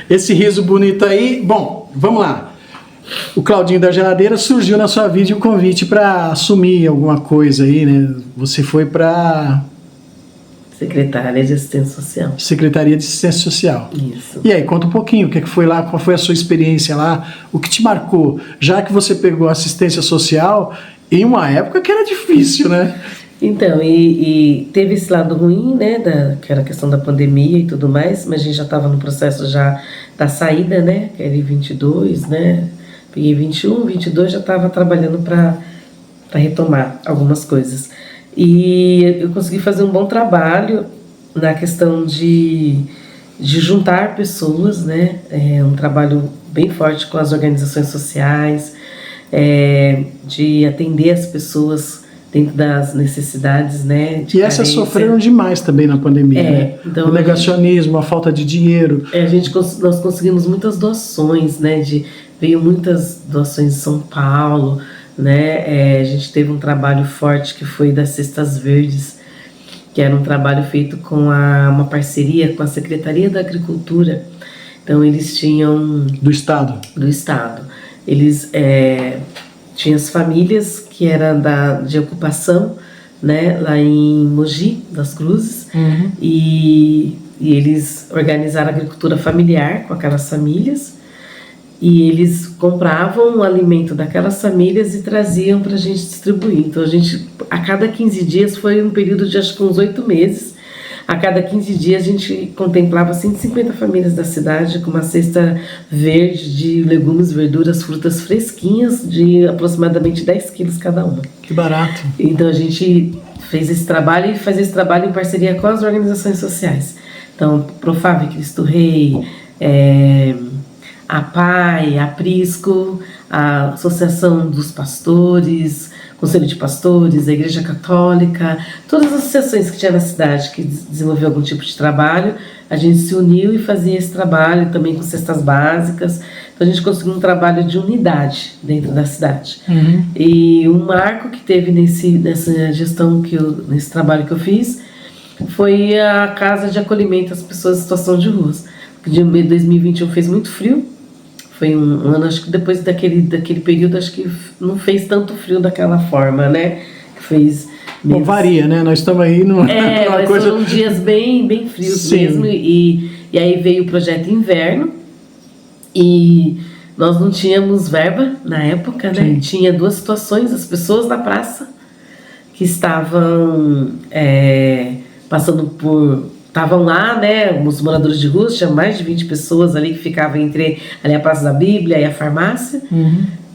Esse riso bonito aí. Bom, vamos lá. O Claudinho da Geladeira, surgiu na sua vida o convite para assumir alguma coisa aí, né? Você foi para Secretária de Assistência Social. Secretaria de Assistência Social. Isso. E aí, conta um pouquinho, o que foi lá, qual foi a sua experiência lá, o que te marcou, já que você pegou assistência social em uma época que era difícil, né? Então, e teve esse lado ruim, né, que era a questão da pandemia e tudo mais, mas a gente já estava no processo já da saída, né, que era em 22, né, peguei 21, 22, já estava trabalhando para retomar algumas coisas. E eu consegui fazer um bom trabalho na questão de juntar pessoas, né, um trabalho bem forte com as organizações sociais, de atender as pessoas dentro das necessidades, né? E essas sofreram demais também na pandemia, né? Então, o negacionismo, a falta de dinheiro. Nós conseguimos muitas doações, né? Veio muitas doações de São Paulo, né? A gente teve um trabalho forte que foi das Cestas Verdes, que era um trabalho feito com uma parceria com a Secretaria da Agricultura. Então eles tinham... Do Estado. Do Estado. Eles tinham as famílias que eram de ocupação, né, lá em Mogi das Cruzes, e eles organizaram a agricultura familiar com aquelas famílias, e eles compravam o alimento daquelas famílias e traziam para a gente distribuir. Então a gente, a cada 15 dias, foi um período de acho que uns 8 meses, a cada 15 dias a gente contemplava 150 famílias da cidade com uma cesta verde de legumes, verduras, frutas fresquinhas de aproximadamente 10 quilos cada uma. Que barato. Então a gente fez esse trabalho e fazia esse trabalho em parceria com as organizações sociais. Então, Profave Cristo Rei, a PAI, a Prisco, a Associação dos Pastores, Conselho de Pastores, a Igreja Católica, todas as associações que tinha na cidade que desenvolveu algum tipo de trabalho, a gente se uniu e fazia esse trabalho também com cestas básicas. Então a gente conseguiu um trabalho de unidade dentro da cidade. E um marco que teve nessa gestão, nesse trabalho que eu fiz, foi a casa de acolhimento às pessoas em situação de ruas. Porque 2021 fez muito frio. Foi um ano, acho que depois daquele período, acho que não fez tanto frio daquela forma, né? Que fez Bom, varia, né? Nós estamos aí numa mas coisa... foram dias bem frios. Sim. Mesmo. E aí veio o projeto Inverno. E nós não tínhamos verba na época, né? Sim. Tinha 2 situações. As pessoas da praça que estavam passando por... Estavam lá, né, os moradores de rua, tinha mais de 20 pessoas ali que ficavam entre ali a Praça da Bíblia e a farmácia.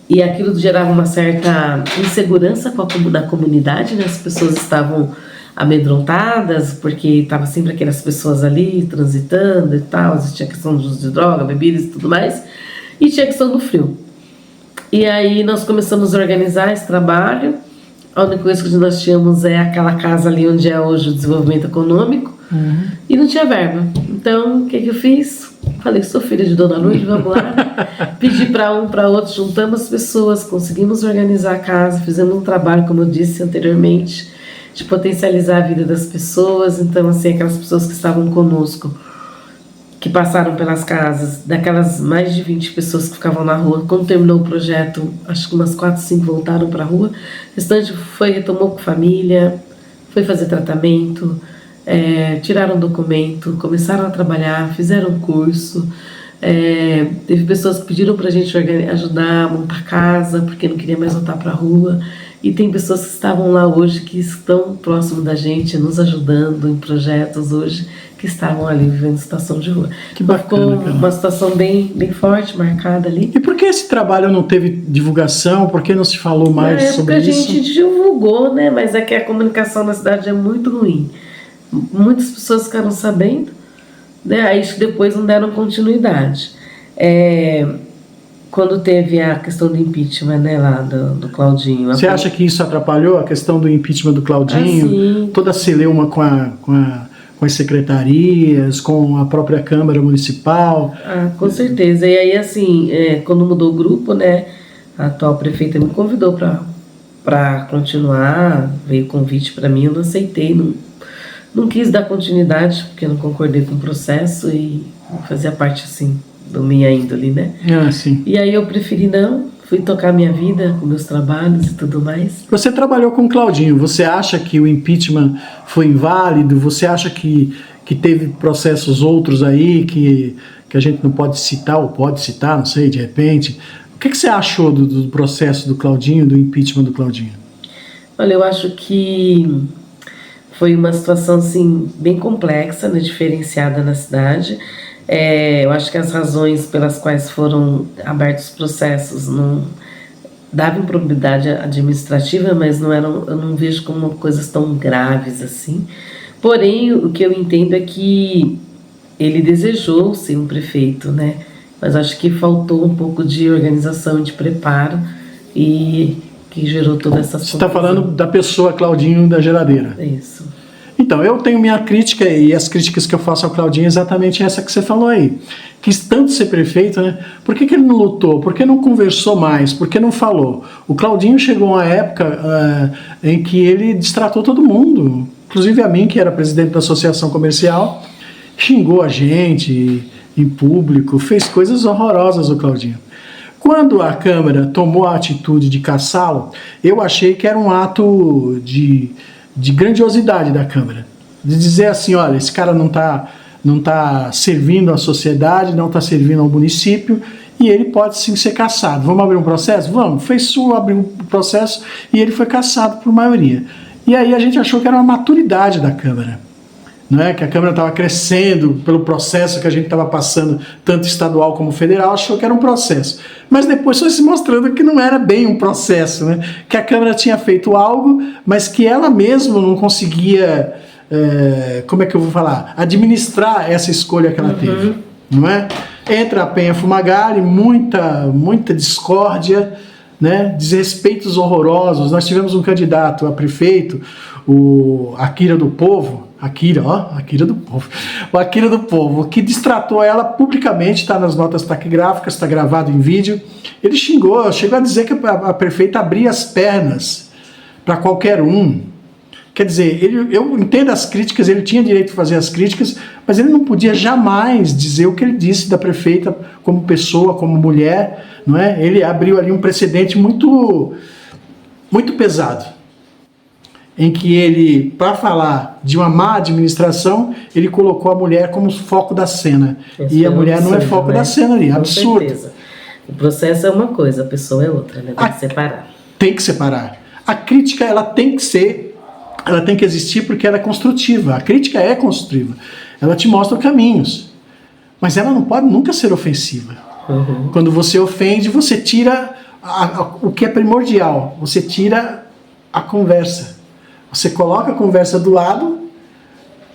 E aquilo gerava uma certa insegurança na comunidade, né? As pessoas estavam amedrontadas, porque estavam sempre aquelas pessoas ali transitando e tal, tinha questão de uso de droga, bebidas e tudo mais, e tinha questão do frio. E aí nós começamos a organizar esse trabalho. A única coisa que nós tínhamos é aquela casa ali onde é hoje o desenvolvimento econômico, e não tinha verba. Então, o que eu fiz? Falei, sou filha de Dona Lourdes, vamos lá. Pedi para um, para outro, juntamos as pessoas, conseguimos organizar a casa, fizemos um trabalho, como eu disse anteriormente, de potencializar a vida das pessoas. Então, assim, aquelas pessoas que estavam conosco, que passaram pelas casas, daquelas mais de 20 pessoas que ficavam na rua, quando terminou o projeto, acho que umas 4, 5 voltaram para a rua, o restante retomou com família, foi fazer tratamento, tiraram documento, começaram a trabalhar, fizeram um curso. Teve pessoas que pediram para a gente ajudar a montar casa, porque não queria mais voltar para a rua. E tem pessoas que estavam lá hoje, que estão próximo da gente, nos ajudando em projetos hoje, que estavam ali vivendo situação de rua. Que bacana, ficou uma situação bem forte, marcada ali. E por que esse trabalho não teve divulgação? Por que não se falou mais sobre isso? A gente divulgou, né? Mas é que a comunicação na cidade é muito ruim. Muitas pessoas ficaram sabendo, né? Aí depois não deram continuidade. Quando teve a questão do impeachment, né, lá do Claudinho. Você acha que isso atrapalhou a questão do impeachment do Claudinho? Sim. Toda a celeuma com as secretarias, com a própria Câmara Municipal? Ah, com certeza. E aí, assim, quando mudou o grupo, né, a atual prefeita me convidou para continuar, veio convite para mim, eu não aceitei, não quis dar continuidade, porque eu não concordei com o processo e fazia parte, assim, da minha índole, né? Ah, sim. E aí eu preferi não, fui tocar minha vida com meus trabalhos e tudo mais. Você trabalhou com o Claudinho, você acha que o impeachment foi inválido? Você acha que teve processos outros aí que a gente não pode citar, ou pode citar, não sei, de repente? O que você achou do processo do Claudinho, do impeachment do Claudinho? Olha, eu acho que foi uma situação, assim, bem complexa, né, diferenciada na cidade. Eu acho que as razões pelas quais foram abertos os processos não davam improbidade administrativa, mas não eram, eu não vejo como coisas tão graves assim. Porém, o que eu entendo é que ele desejou ser um prefeito, né? Mas acho que faltou um pouco de organização, de preparo, e que gerou toda essa Você está falando da pessoa Claudinho da geladeira. Isso. Então, eu tenho minha crítica, e as críticas que eu faço ao Claudinho é exatamente essa que você falou aí. Quis tanto ser prefeito, né? Por que ele não lutou? Por que não conversou mais? Por que não falou? O Claudinho chegou a uma época em que ele destratou todo mundo, inclusive a mim, que era presidente da associação comercial, xingou a gente em público, fez coisas horrorosas o Claudinho. Quando a Câmara tomou a atitude de caçá-lo, eu achei que era um ato de grandiosidade da Câmara, de dizer assim, olha, esse cara não tá servindo à sociedade, não está servindo ao município, e ele pode sim ser cassado. Vamos abrir um processo? Vamos. Abriu um processo e ele foi cassado por maioria. E aí a gente achou que era uma maturidade da Câmara, não é? Que a Câmara estava crescendo pelo processo que a gente estava passando, tanto estadual como federal, achou que era um processo. Mas depois foi se mostrando que não era bem um processo, né? Que a Câmara tinha feito algo, mas que ela mesma não conseguia, como é que eu vou falar? Administrar essa escolha que ela teve, não é? Entra a Penha Fumagalli, muita discórdia, né? Desrespeitos horrorosos. Nós tivemos um candidato a prefeito, o Akira do Povo, Akira do Povo, que destratou ela publicamente, está nas notas taquigráficas, está gravado em vídeo. Ele chegou a dizer que a prefeita abria as pernas para qualquer um. Quer dizer, eu entendo as críticas, ele tinha direito de fazer as críticas, mas ele não podia jamais dizer o que ele disse da prefeita como pessoa, como mulher, não é? Ele abriu ali um precedente muito pesado, em que ele, para falar de uma má administração, ele colocou a mulher como foco da cena. E a mulher não é foco da cena ali, absurdo. Com certeza. O processo é uma coisa, a pessoa é outra, né? Tem que separar. Tem que separar. A crítica, ela tem que existir porque ela é construtiva. A crítica é construtiva. Ela te mostra caminhos. Mas ela não pode nunca ser ofensiva. Quando você ofende, você tira o que é primordial. Você tira a conversa. Você coloca a conversa do lado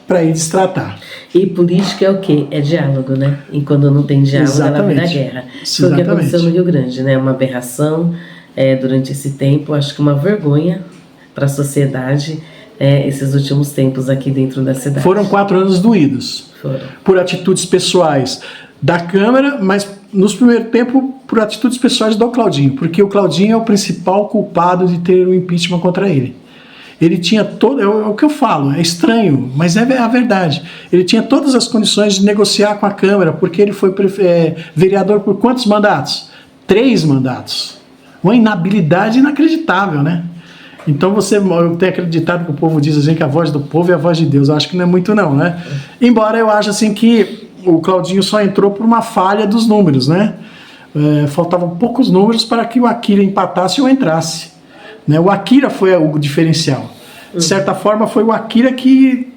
para ir destratar. E política é o quê? É diálogo, né? E quando não tem diálogo, ela vira guerra. Foi o que aconteceu no Rio Grande, né? Uma aberração durante esse tempo, acho que uma vergonha para a sociedade, esses últimos tempos aqui dentro da cidade. Foram 4 anos doídos. Foram. Por atitudes pessoais da Câmara, mas nos primeiros tempos por atitudes pessoais do Claudinho, porque o Claudinho é o principal culpado de ter o impeachment contra ele. Ele tinha todo, é o que eu falo, é estranho, mas é a verdade. Ele tinha todas as condições de negociar com a Câmara, porque ele foi vereador por quantos mandatos? 3 mandatos. Uma inabilidade inacreditável, né? Então eu tenho acreditado que o povo diz assim que a voz do povo é a voz de Deus. Eu acho que não é muito não, né? Embora eu ache assim que o Claudinho só entrou por uma falha dos números, né? Faltavam poucos números para que o Akira empatasse ou entrasse. O Akira foi o diferencial. De certa forma, foi o Akira que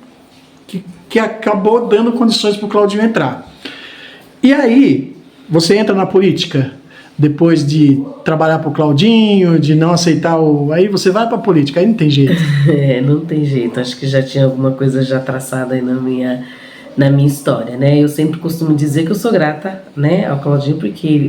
acabou dando condições para o Claudinho entrar. E aí, você entra na política depois de trabalhar para o Claudinho, de não aceitar aí você vai para a política, aí não tem jeito. Não tem jeito. Acho que já tinha alguma coisa já traçada aí na minha história, né? Eu sempre costumo dizer que eu sou grata, né, ao Claudinho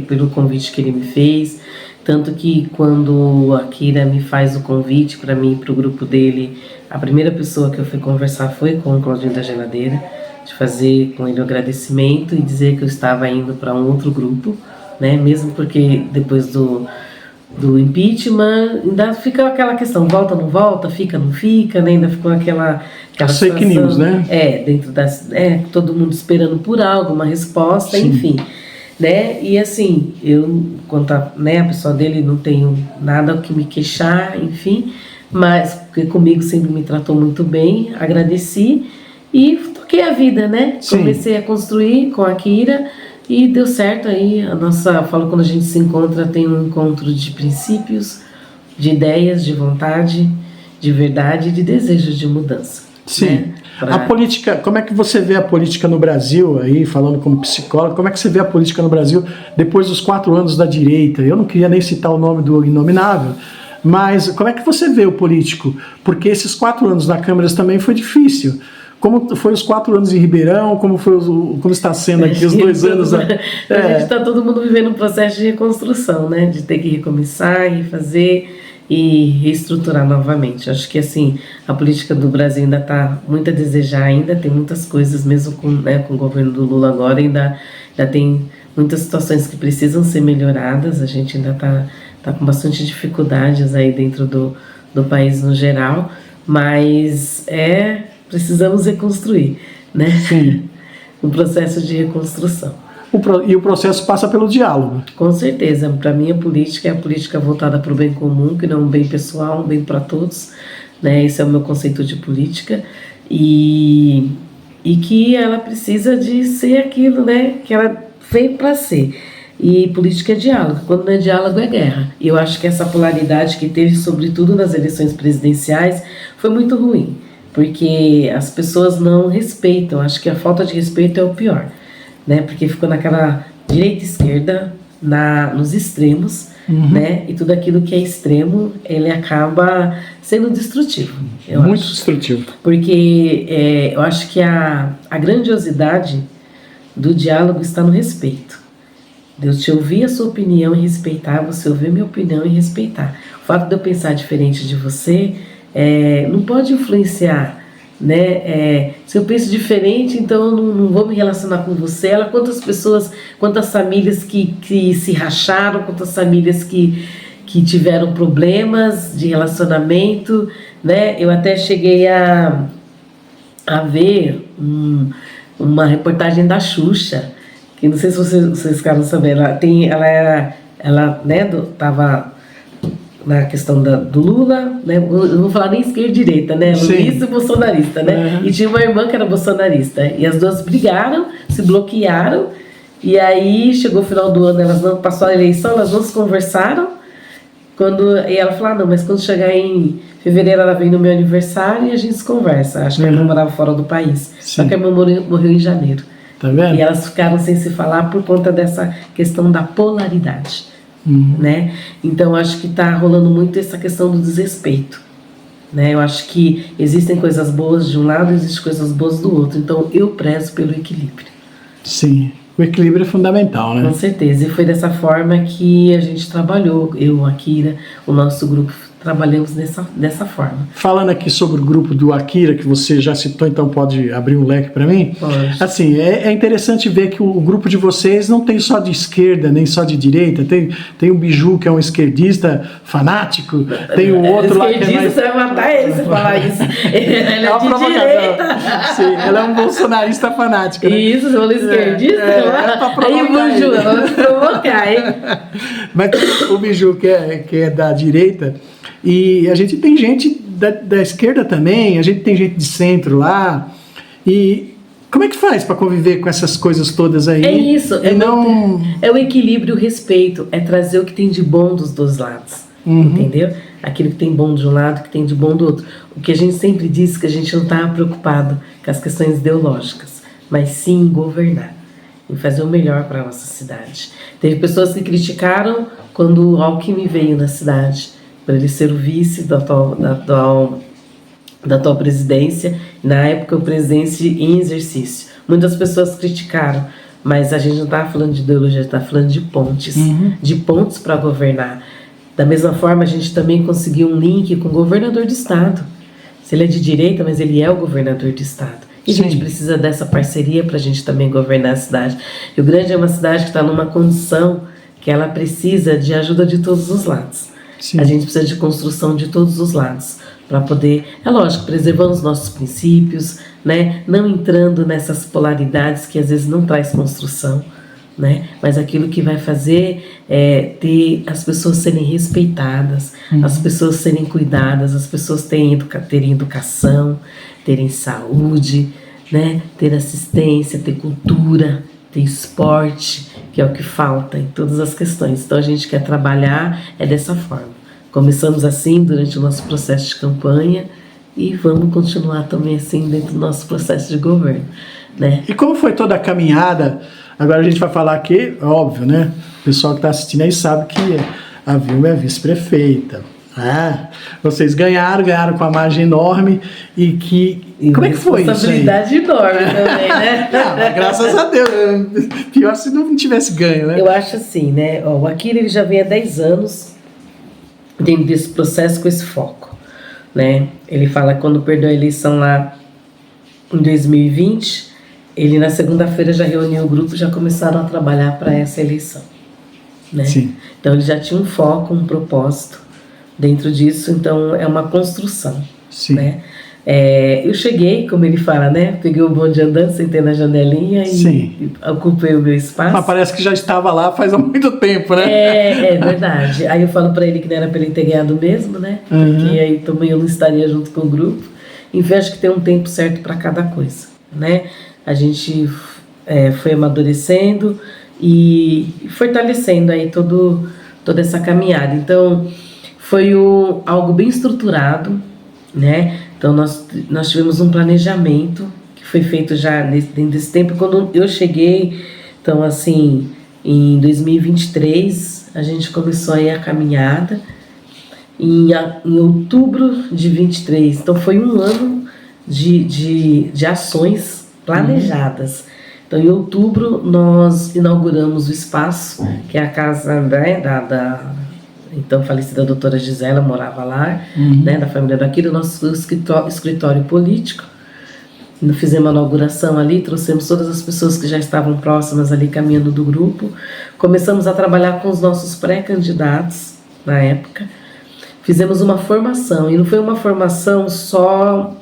pelo convite que ele me fez, Tanto que quando a Kira me faz o convite para mim, para o grupo dele, a primeira pessoa que eu fui conversar foi com o Claudinho da Geladeira, de fazer com ele o agradecimento e dizer que eu estava indo para um outro grupo, né? Mesmo porque depois do impeachment ainda fica aquela questão, volta, não volta, fica, não fica, né? Ainda ficou aquela fake news, né? Dentro das... todo mundo esperando por algo, uma resposta, sim, enfim. Né? E assim, eu, quanto a pessoa dele, não tenho nada que me queixar, enfim, mas porque comigo sempre me tratou muito bem, agradeci e toquei a vida, né? Sim. Comecei a construir com a Kira e deu certo aí. Falo, quando a gente se encontra, tem um encontro de princípios, de ideias, de vontade, de verdade e de desejo de mudança. Sim. Né? A política, como é que você vê a política no Brasil, aí falando como psicólogo, como é que você vê a política no Brasil depois dos 4 anos da direita? Eu não queria nem citar o nome do inominável, mas como é que você vê o político? Porque esses 4 anos na Câmara também foi difícil. Como foi os 4 anos em Ribeirão, como está sendo aqui os 2 anos? A gente está todo mundo vivendo um processo de reconstrução, né? De ter que recomeçar, refazer e reestruturar novamente. Acho que assim, a política do Brasil ainda está muito a desejar, ainda tem muitas coisas, mesmo com o governo do Lula agora, ainda tem muitas situações que precisam ser melhoradas. A gente ainda tá com bastante dificuldades aí dentro do país no geral, mas precisamos reconstruir, né? Sim. Um processo de reconstrução. E o processo passa pelo diálogo. Com certeza. Para mim, a política é a política voltada para o bem comum, que não é um bem pessoal, um bem para todos. Né? Esse é o meu conceito de política. E que ela precisa de ser aquilo, né? Que ela veio para ser. E política é diálogo. Quando não é diálogo, é guerra. E eu acho que essa polaridade que teve, sobretudo nas eleições presidenciais, foi muito ruim. Porque as pessoas não respeitam. Acho que a falta de respeito é o pior. Né, porque ficou naquela direita e esquerda, nos extremos, né, e tudo aquilo que é extremo, ele acaba sendo destrutivo. Muito destrutivo. Porque eu acho que a grandiosidade do diálogo está no respeito. Deus te ouvir a sua opinião e respeitar, você ouvir a minha opinião e respeitar. O fato de eu pensar diferente de você não pode influenciar. Né? Se eu penso diferente, então eu não vou me relacionar com você. Quantas famílias que se racharam, quantas famílias que tiveram problemas de relacionamento, né? Eu até cheguei a ver uma reportagem da Xuxa, que não sei se vocês ficaram sabendo, ela tava na questão do Lula, né? Eu não vou falar nem esquerda e direita, né? Luiz bolsonarista, né? E tinha uma irmã que era bolsonarista. E as duas brigaram, se bloquearam. E aí chegou o final do ano, elas não passou a eleição, elas não se conversaram. E ela falou: não, mas quando chegar em fevereiro ela vem no meu aniversário e a gente se conversa. Acho que a irmã morava fora do país. Sim. Só que a irmã morreu em janeiro. Tá vendo? E elas ficaram sem se falar por conta dessa questão da polaridade. Né? Então acho que está rolando muito essa questão do desrespeito, né? Eu acho que existem coisas boas de um lado e existem coisas boas do outro, então eu prezo pelo equilíbrio. Sim, o equilíbrio é fundamental, né? Com certeza, e foi dessa forma que a gente trabalhou, eu, a Kira, o nosso grupo, trabalhamos dessa forma. Falando aqui sobre o grupo do Akira, que você já citou, então pode abrir um leque para mim? Pode. Assim, é interessante ver que o grupo de vocês não tem só de esquerda, nem só de direita. Tem o Biju, que é um esquerdista fanático, tem o outro lá que é mais... Você vai matar ele se falar isso. Ele é de direita. Sim, ela é um bolsonarista fanático, né? Isso, você falou esquerdista? Aí o Biju, ela vai provocar, hein? Mas o Biju, que é da direita... E a gente tem gente da esquerda também, a gente tem gente de centro lá. E como é que faz para conviver com essas coisas todas aí? É isso. É o equilíbrio, o respeito. É trazer o que tem de bom dos dois lados. Entendeu? Aquilo que tem bom de um lado, que tem de bom do outro. O que a gente sempre diz que a gente não está preocupado com as questões ideológicas, mas sim em governar. Em fazer o melhor para a nossa cidade. Teve pessoas que criticaram quando o Alckmin veio na cidade, para ele ser o vice da atual presidência, na época o presidente em exercício. Muitas pessoas criticaram, Mas a gente não está falando de ideologia, a gente está falando de pontes para governar. Da mesma forma, a gente também conseguiu um link com o governador do estado. Se ele é de direita, mas ele é o governador do estado. E a gente precisa dessa parceria para a gente também governar a cidade. Rio Grande é uma cidade que está numa condição que ela precisa de ajuda de todos os lados. Sim. A gente precisa de construção de todos os lados para poder, é lógico, preservando os nossos princípios, né? Não entrando nessas polaridades que às vezes não traz construção, né? Mas aquilo que vai fazer é ter as pessoas serem respeitadas, as pessoas serem cuidadas, as pessoas terem educação, terem saúde, né? Ter assistência, ter cultura, ter esporte, que é o que falta em todas as questões. Então a gente quer trabalhar dessa forma. Começamos assim durante o nosso processo de campanha e vamos continuar também assim dentro do nosso processo de governo, né? E como foi toda a caminhada? Agora a gente vai falar aqui, óbvio, né? O pessoal que está assistindo aí sabe que a Vilma é vice-prefeita. Vocês ganharam com a margem enorme como é que foi isso aí? Responsabilidade enorme também, né? Não, graças a Deus. Pior se não tivesse ganho, né? Eu acho assim, né? O Aquila, ele já vem há 10 anos dentro desse processo com esse foco, né? Ele fala que quando perdeu a eleição lá em 2020, ele na segunda-feira já reuniu o grupo, já começaram a trabalhar para essa eleição, né? Sim. Então ele já tinha um foco, um propósito dentro disso, então é uma construção. Sim. Né? Eu cheguei, como ele fala, né? Peguei o bonde andando, sentei na janelinha e ocupei o meu espaço. Mas parece que já estava lá faz muito tempo, né? É verdade. Aí eu falo para ele que não era para ele ter ganhado mesmo, né? Porque aí também eu não estaria junto com o grupo. Enfim, acho que tem um tempo certo para cada coisa, né? A gente foi amadurecendo e fortalecendo aí toda essa caminhada. Então, foi algo bem estruturado, né? Então, nós tivemos um planejamento que foi feito já dentro desse tempo. Quando eu cheguei, então, assim, em 2023, a gente começou aí a caminhada. Em outubro de 23, então foi um ano de ações planejadas. Então, em outubro, nós inauguramos o espaço, que é a casa, né, da então falecida doutora Gisela, morava lá, né, da família daquilo, nosso escritório político. Fizemos a inauguração ali, trouxemos todas as pessoas que já estavam próximas ali, caminhando do grupo. Começamos a trabalhar com os nossos pré-candidatos, na época. Fizemos uma formação, e não foi uma formação só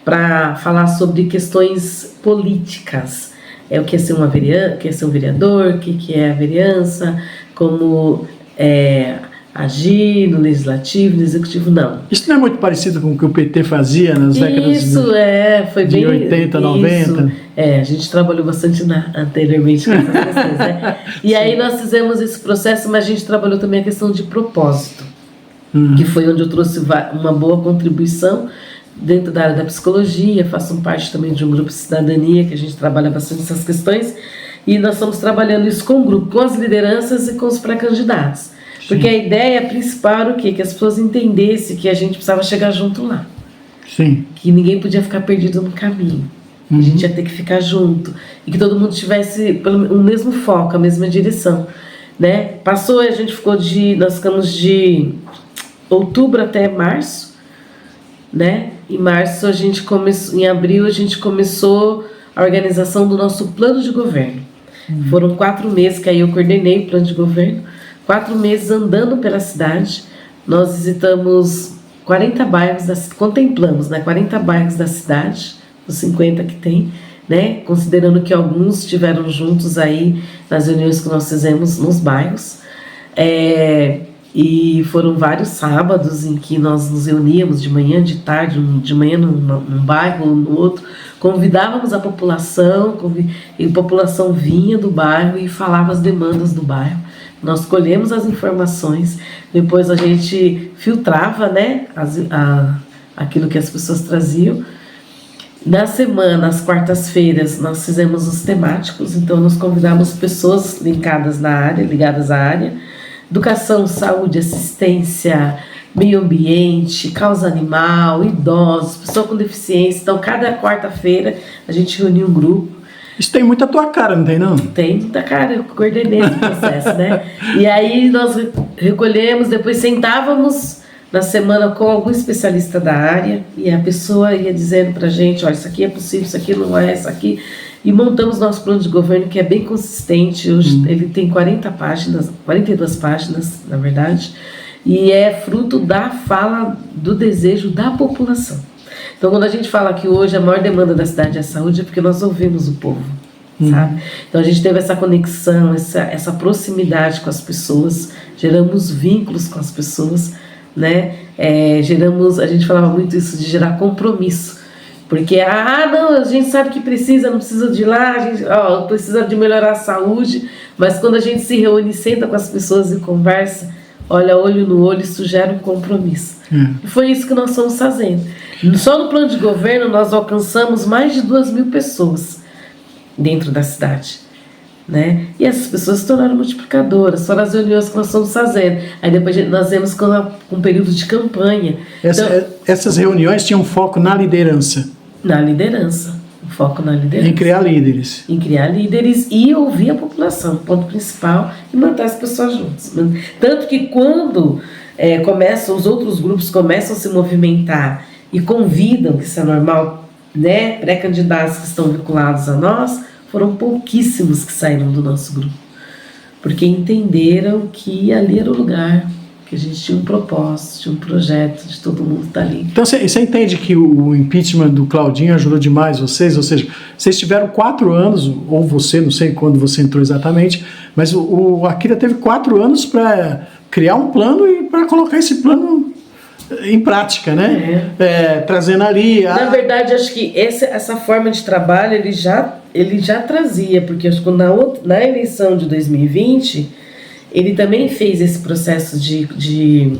para falar sobre questões políticas. O que é ser um vereador, o que é a vereança, como agir no legislativo, no executivo, não. Isso não é muito parecido com o que o PT fazia nas décadas foi de bem, 80, 90? A gente trabalhou bastante anteriormente com essas questões, né? E aí nós fizemos esse processo, mas a gente trabalhou também a questão de propósito, que foi onde eu trouxe uma boa contribuição dentro da área da psicologia. Faço parte também de um grupo de cidadania, que a gente trabalha bastante essas questões, e nós estamos trabalhando isso com o grupo, com as lideranças e com os pré-candidatos. Porque a ideia principal era o quê? Que as pessoas entendessem que a gente precisava chegar junto lá. Sim. Que ninguém podia ficar perdido no caminho. A gente ia ter que ficar junto. E que todo mundo tivesse o mesmo foco, a mesma direção. Né? Passou, nós ficamos de outubro até março, né? Em março em abril a gente começou a organização do nosso plano de governo. Foram 4 meses que aí eu coordenei o plano de governo, 4 meses andando pela cidade. Nós visitamos 40 bairros, contemplamos, né, 40 bairros da cidade, os 50 que tem, né, considerando que alguns estiveram juntos aí nas reuniões que nós fizemos nos bairros. E foram vários sábados em que nós nos reuníamos de manhã, de tarde, de manhã num bairro ou no outro, convidávamos a população, e a população vinha do bairro e falava as demandas do bairro. Nós colhemos as informações, depois a gente filtrava, né, aquilo que as pessoas traziam. Na semana, às quartas-feiras, nós fizemos os temáticos, então nós convidamos pessoas ligadas à área, educação, saúde, assistência, meio ambiente, causa animal, idosos, pessoa com deficiência. Então, cada quarta-feira a gente reunia um grupo Isso tem muita tua cara, não tem não? Tem muita cara, eu coordenei esse processo, né? E aí nós recolhemos, depois sentávamos na semana com algum especialista da área e a pessoa ia dizendo pra gente, olha, isso aqui é possível, isso aqui não é, isso aqui... E montamos nosso plano de governo, que é bem consistente. Hoje ele tem 42 páginas, na verdade, e é fruto da fala, do desejo da população. Então, quando a gente fala que hoje a maior demanda da cidade é a saúde, é porque nós ouvimos o povo, sabe? Então, a gente teve essa conexão, essa proximidade com as pessoas, geramos vínculos com as pessoas, né? A gente falava muito isso de gerar compromisso. Porque, não, a gente sabe que não precisa de ir lá, a gente precisa de melhorar a saúde, mas quando a gente se reúne, senta com as pessoas e conversa, olha, olho no olho, isso gera um compromisso. E foi isso que nós estamos fazendo. Só no plano de governo nós alcançamos mais de 2.000 pessoas dentro da cidade, né? E essas pessoas se tornaram multiplicadoras, só nas reuniões que nós estamos fazendo. Aí depois nós vemos com um período de campanha. Essas reuniões tinham foco na liderança. Na liderança, o foco na liderança. Em criar líderes. Em criar líderes e ouvir a população, ponto principal, e manter as pessoas juntas. Tanto que quando os outros grupos começam a se movimentar e convidam, que isso é normal, né, pré-candidatos que estão vinculados a nós, foram pouquíssimos que saíram do nosso grupo. Porque entenderam que ali era o lugar, que a gente tinha um propósito, tinha um projeto de todo mundo estar ali. Então você entende que o impeachment do Claudinho ajudou demais vocês? Ou seja, vocês tiveram 4 anos, ou você, não sei quando você entrou exatamente, mas o Akira teve 4 anos para criar um plano e para colocar esse plano em prática, né? Trazendo ali... Na verdade, acho que essa forma de trabalho ele já trazia, porque acho que na eleição de 2020... ele também fez esse processo de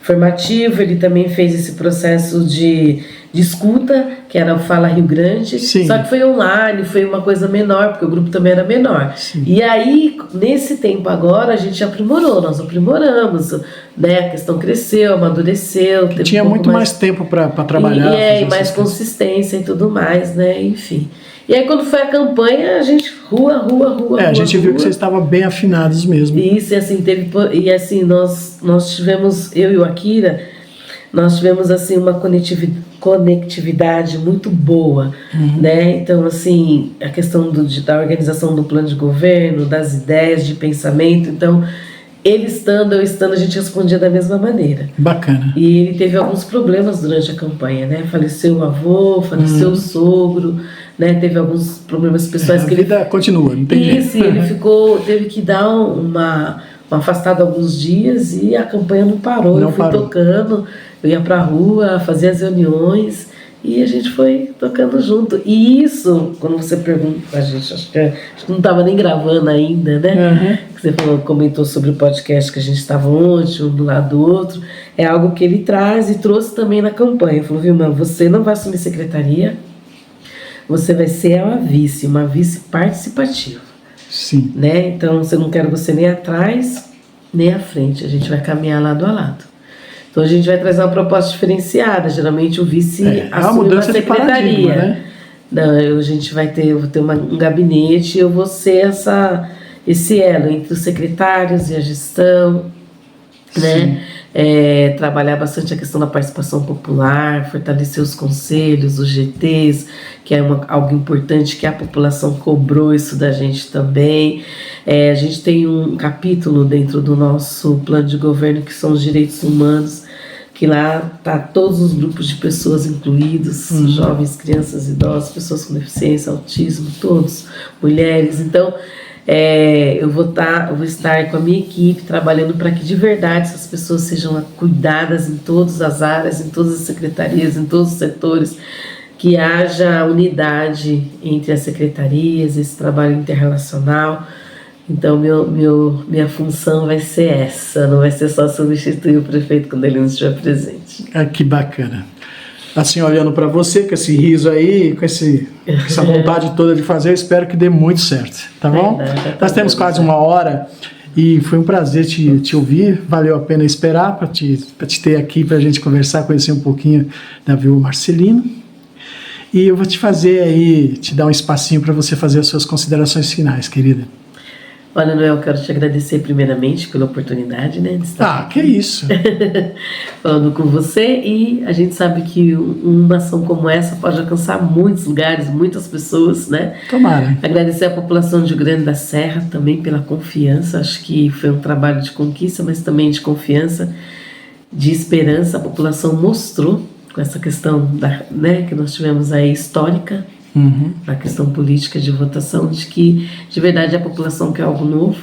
formativo, ele também fez esse processo de escuta, que era o Fala Rio Grande. Sim. Só que foi online, foi uma coisa menor, porque o grupo também era menor. Sim. E aí, nesse tempo agora, a gente aprimorou, nós aprimoramos, né? A questão cresceu, amadureceu. Tinha muito mais tempo para trabalhar. E mais consistência e tudo mais, né? Enfim. E aí quando foi a campanha, a gente rua. A gente viu que vocês estavam bem afinados mesmo. Isso, e assim, nós tivemos, eu e o Akira, nós tivemos assim uma conectividade muito boa, né? Então, assim, a questão da organização do plano de governo, das ideias de pensamento, então, ele estando, eu estando, a gente respondia da mesma maneira. Bacana. E ele teve alguns problemas durante a campanha, né? Faleceu o avô, faleceu o sogro, né? Teve alguns problemas pessoais a vida continua, não tem jeito. Isso, ele teve que dar uma afastada alguns dias e a campanha não parou. Eu fui tocando, eu ia pra rua, fazia as reuniões e a gente foi tocando junto. E isso, quando você pergunta pra gente, acho que não estava nem gravando ainda, né? Que você comentou sobre o podcast que a gente estava ontem, um do lado do outro, é algo que ele traz e trouxe também na campanha. Ele falou, Vilma, você não vai assumir secretaria, você vai ser uma vice participativa. Sim. Né? Então, eu não quero você nem atrás, nem à frente. A gente vai caminhar lado a lado. Então, a gente vai trazer uma proposta diferenciada. Geralmente, o vice assume uma secretaria. Né? Não, a gente vai eu vou ter um gabinete, eu vou ser esse elo entre os secretários e a gestão, né? Trabalhar bastante a questão da participação popular, fortalecer os conselhos, os GTs, que é algo importante que a população cobrou isso da gente também. A gente tem um capítulo dentro do nosso plano de governo que são os direitos humanos, que lá tá todos os grupos de pessoas incluídos, jovens, crianças, idosos, pessoas com deficiência, autismo, todos, mulheres. Então, eu vou estar com a minha equipe trabalhando para que de verdade essas pessoas sejam cuidadas em todas as áreas, em todas as secretarias, em todos os setores, que haja unidade entre as secretarias, esse trabalho interrelacional. Então minha função vai ser essa, não vai ser só substituir o prefeito quando ele não estiver presente. Que bacana. Assim, olhando para você, com esse riso aí, com essa vontade toda de fazer, eu espero que dê muito certo, tá bom? Nós temos quase 1 hora e foi um prazer te ouvir, valeu a pena esperar para te ter aqui, para a gente conversar, conhecer um pouquinho da Vilma Marcelino. E eu vou te dar um espacinho para você fazer as suas considerações finais, querida. Olha, Noel, eu quero te agradecer primeiramente pela oportunidade, né, de estar Que isso. falando com você, e a gente sabe que uma ação como essa pode alcançar muitos lugares, muitas pessoas, né? Tomara. Agradecer à população de Rio Grande da Serra também pela confiança, acho que foi um trabalho de conquista, mas também de confiança, de esperança. A população mostrou com essa questão que nós tivemos aí histórica, na questão política de votação, de que de verdade a população quer algo novo,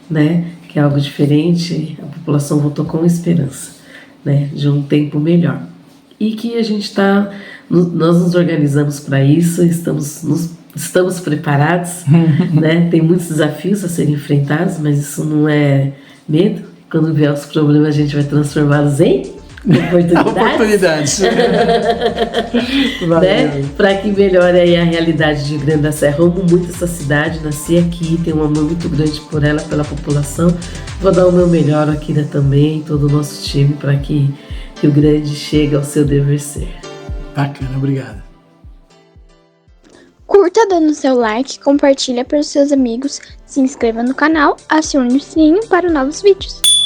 né, quer algo diferente. A população votou com esperança, né, de um tempo melhor, e que a gente nós nos organizamos para isso, estamos preparados, né, tem muitos desafios a serem enfrentados, mas isso não é medo. Quando vier os problemas, a gente vai transformá-los em oportunidades. Né? Para que melhore aí a realidade de Rio Grande da Serra. Amo muito essa cidade, nasci aqui, tenho um amor muito grande por ela, pela população. Vou dar o meu melhor aqui também, todo o nosso time, para que Rio Grande chegue ao seu dever ser. Bacana, obrigado. Curta dando seu like, compartilha para os seus amigos, se inscreva no canal, acione o sininho para novos vídeos.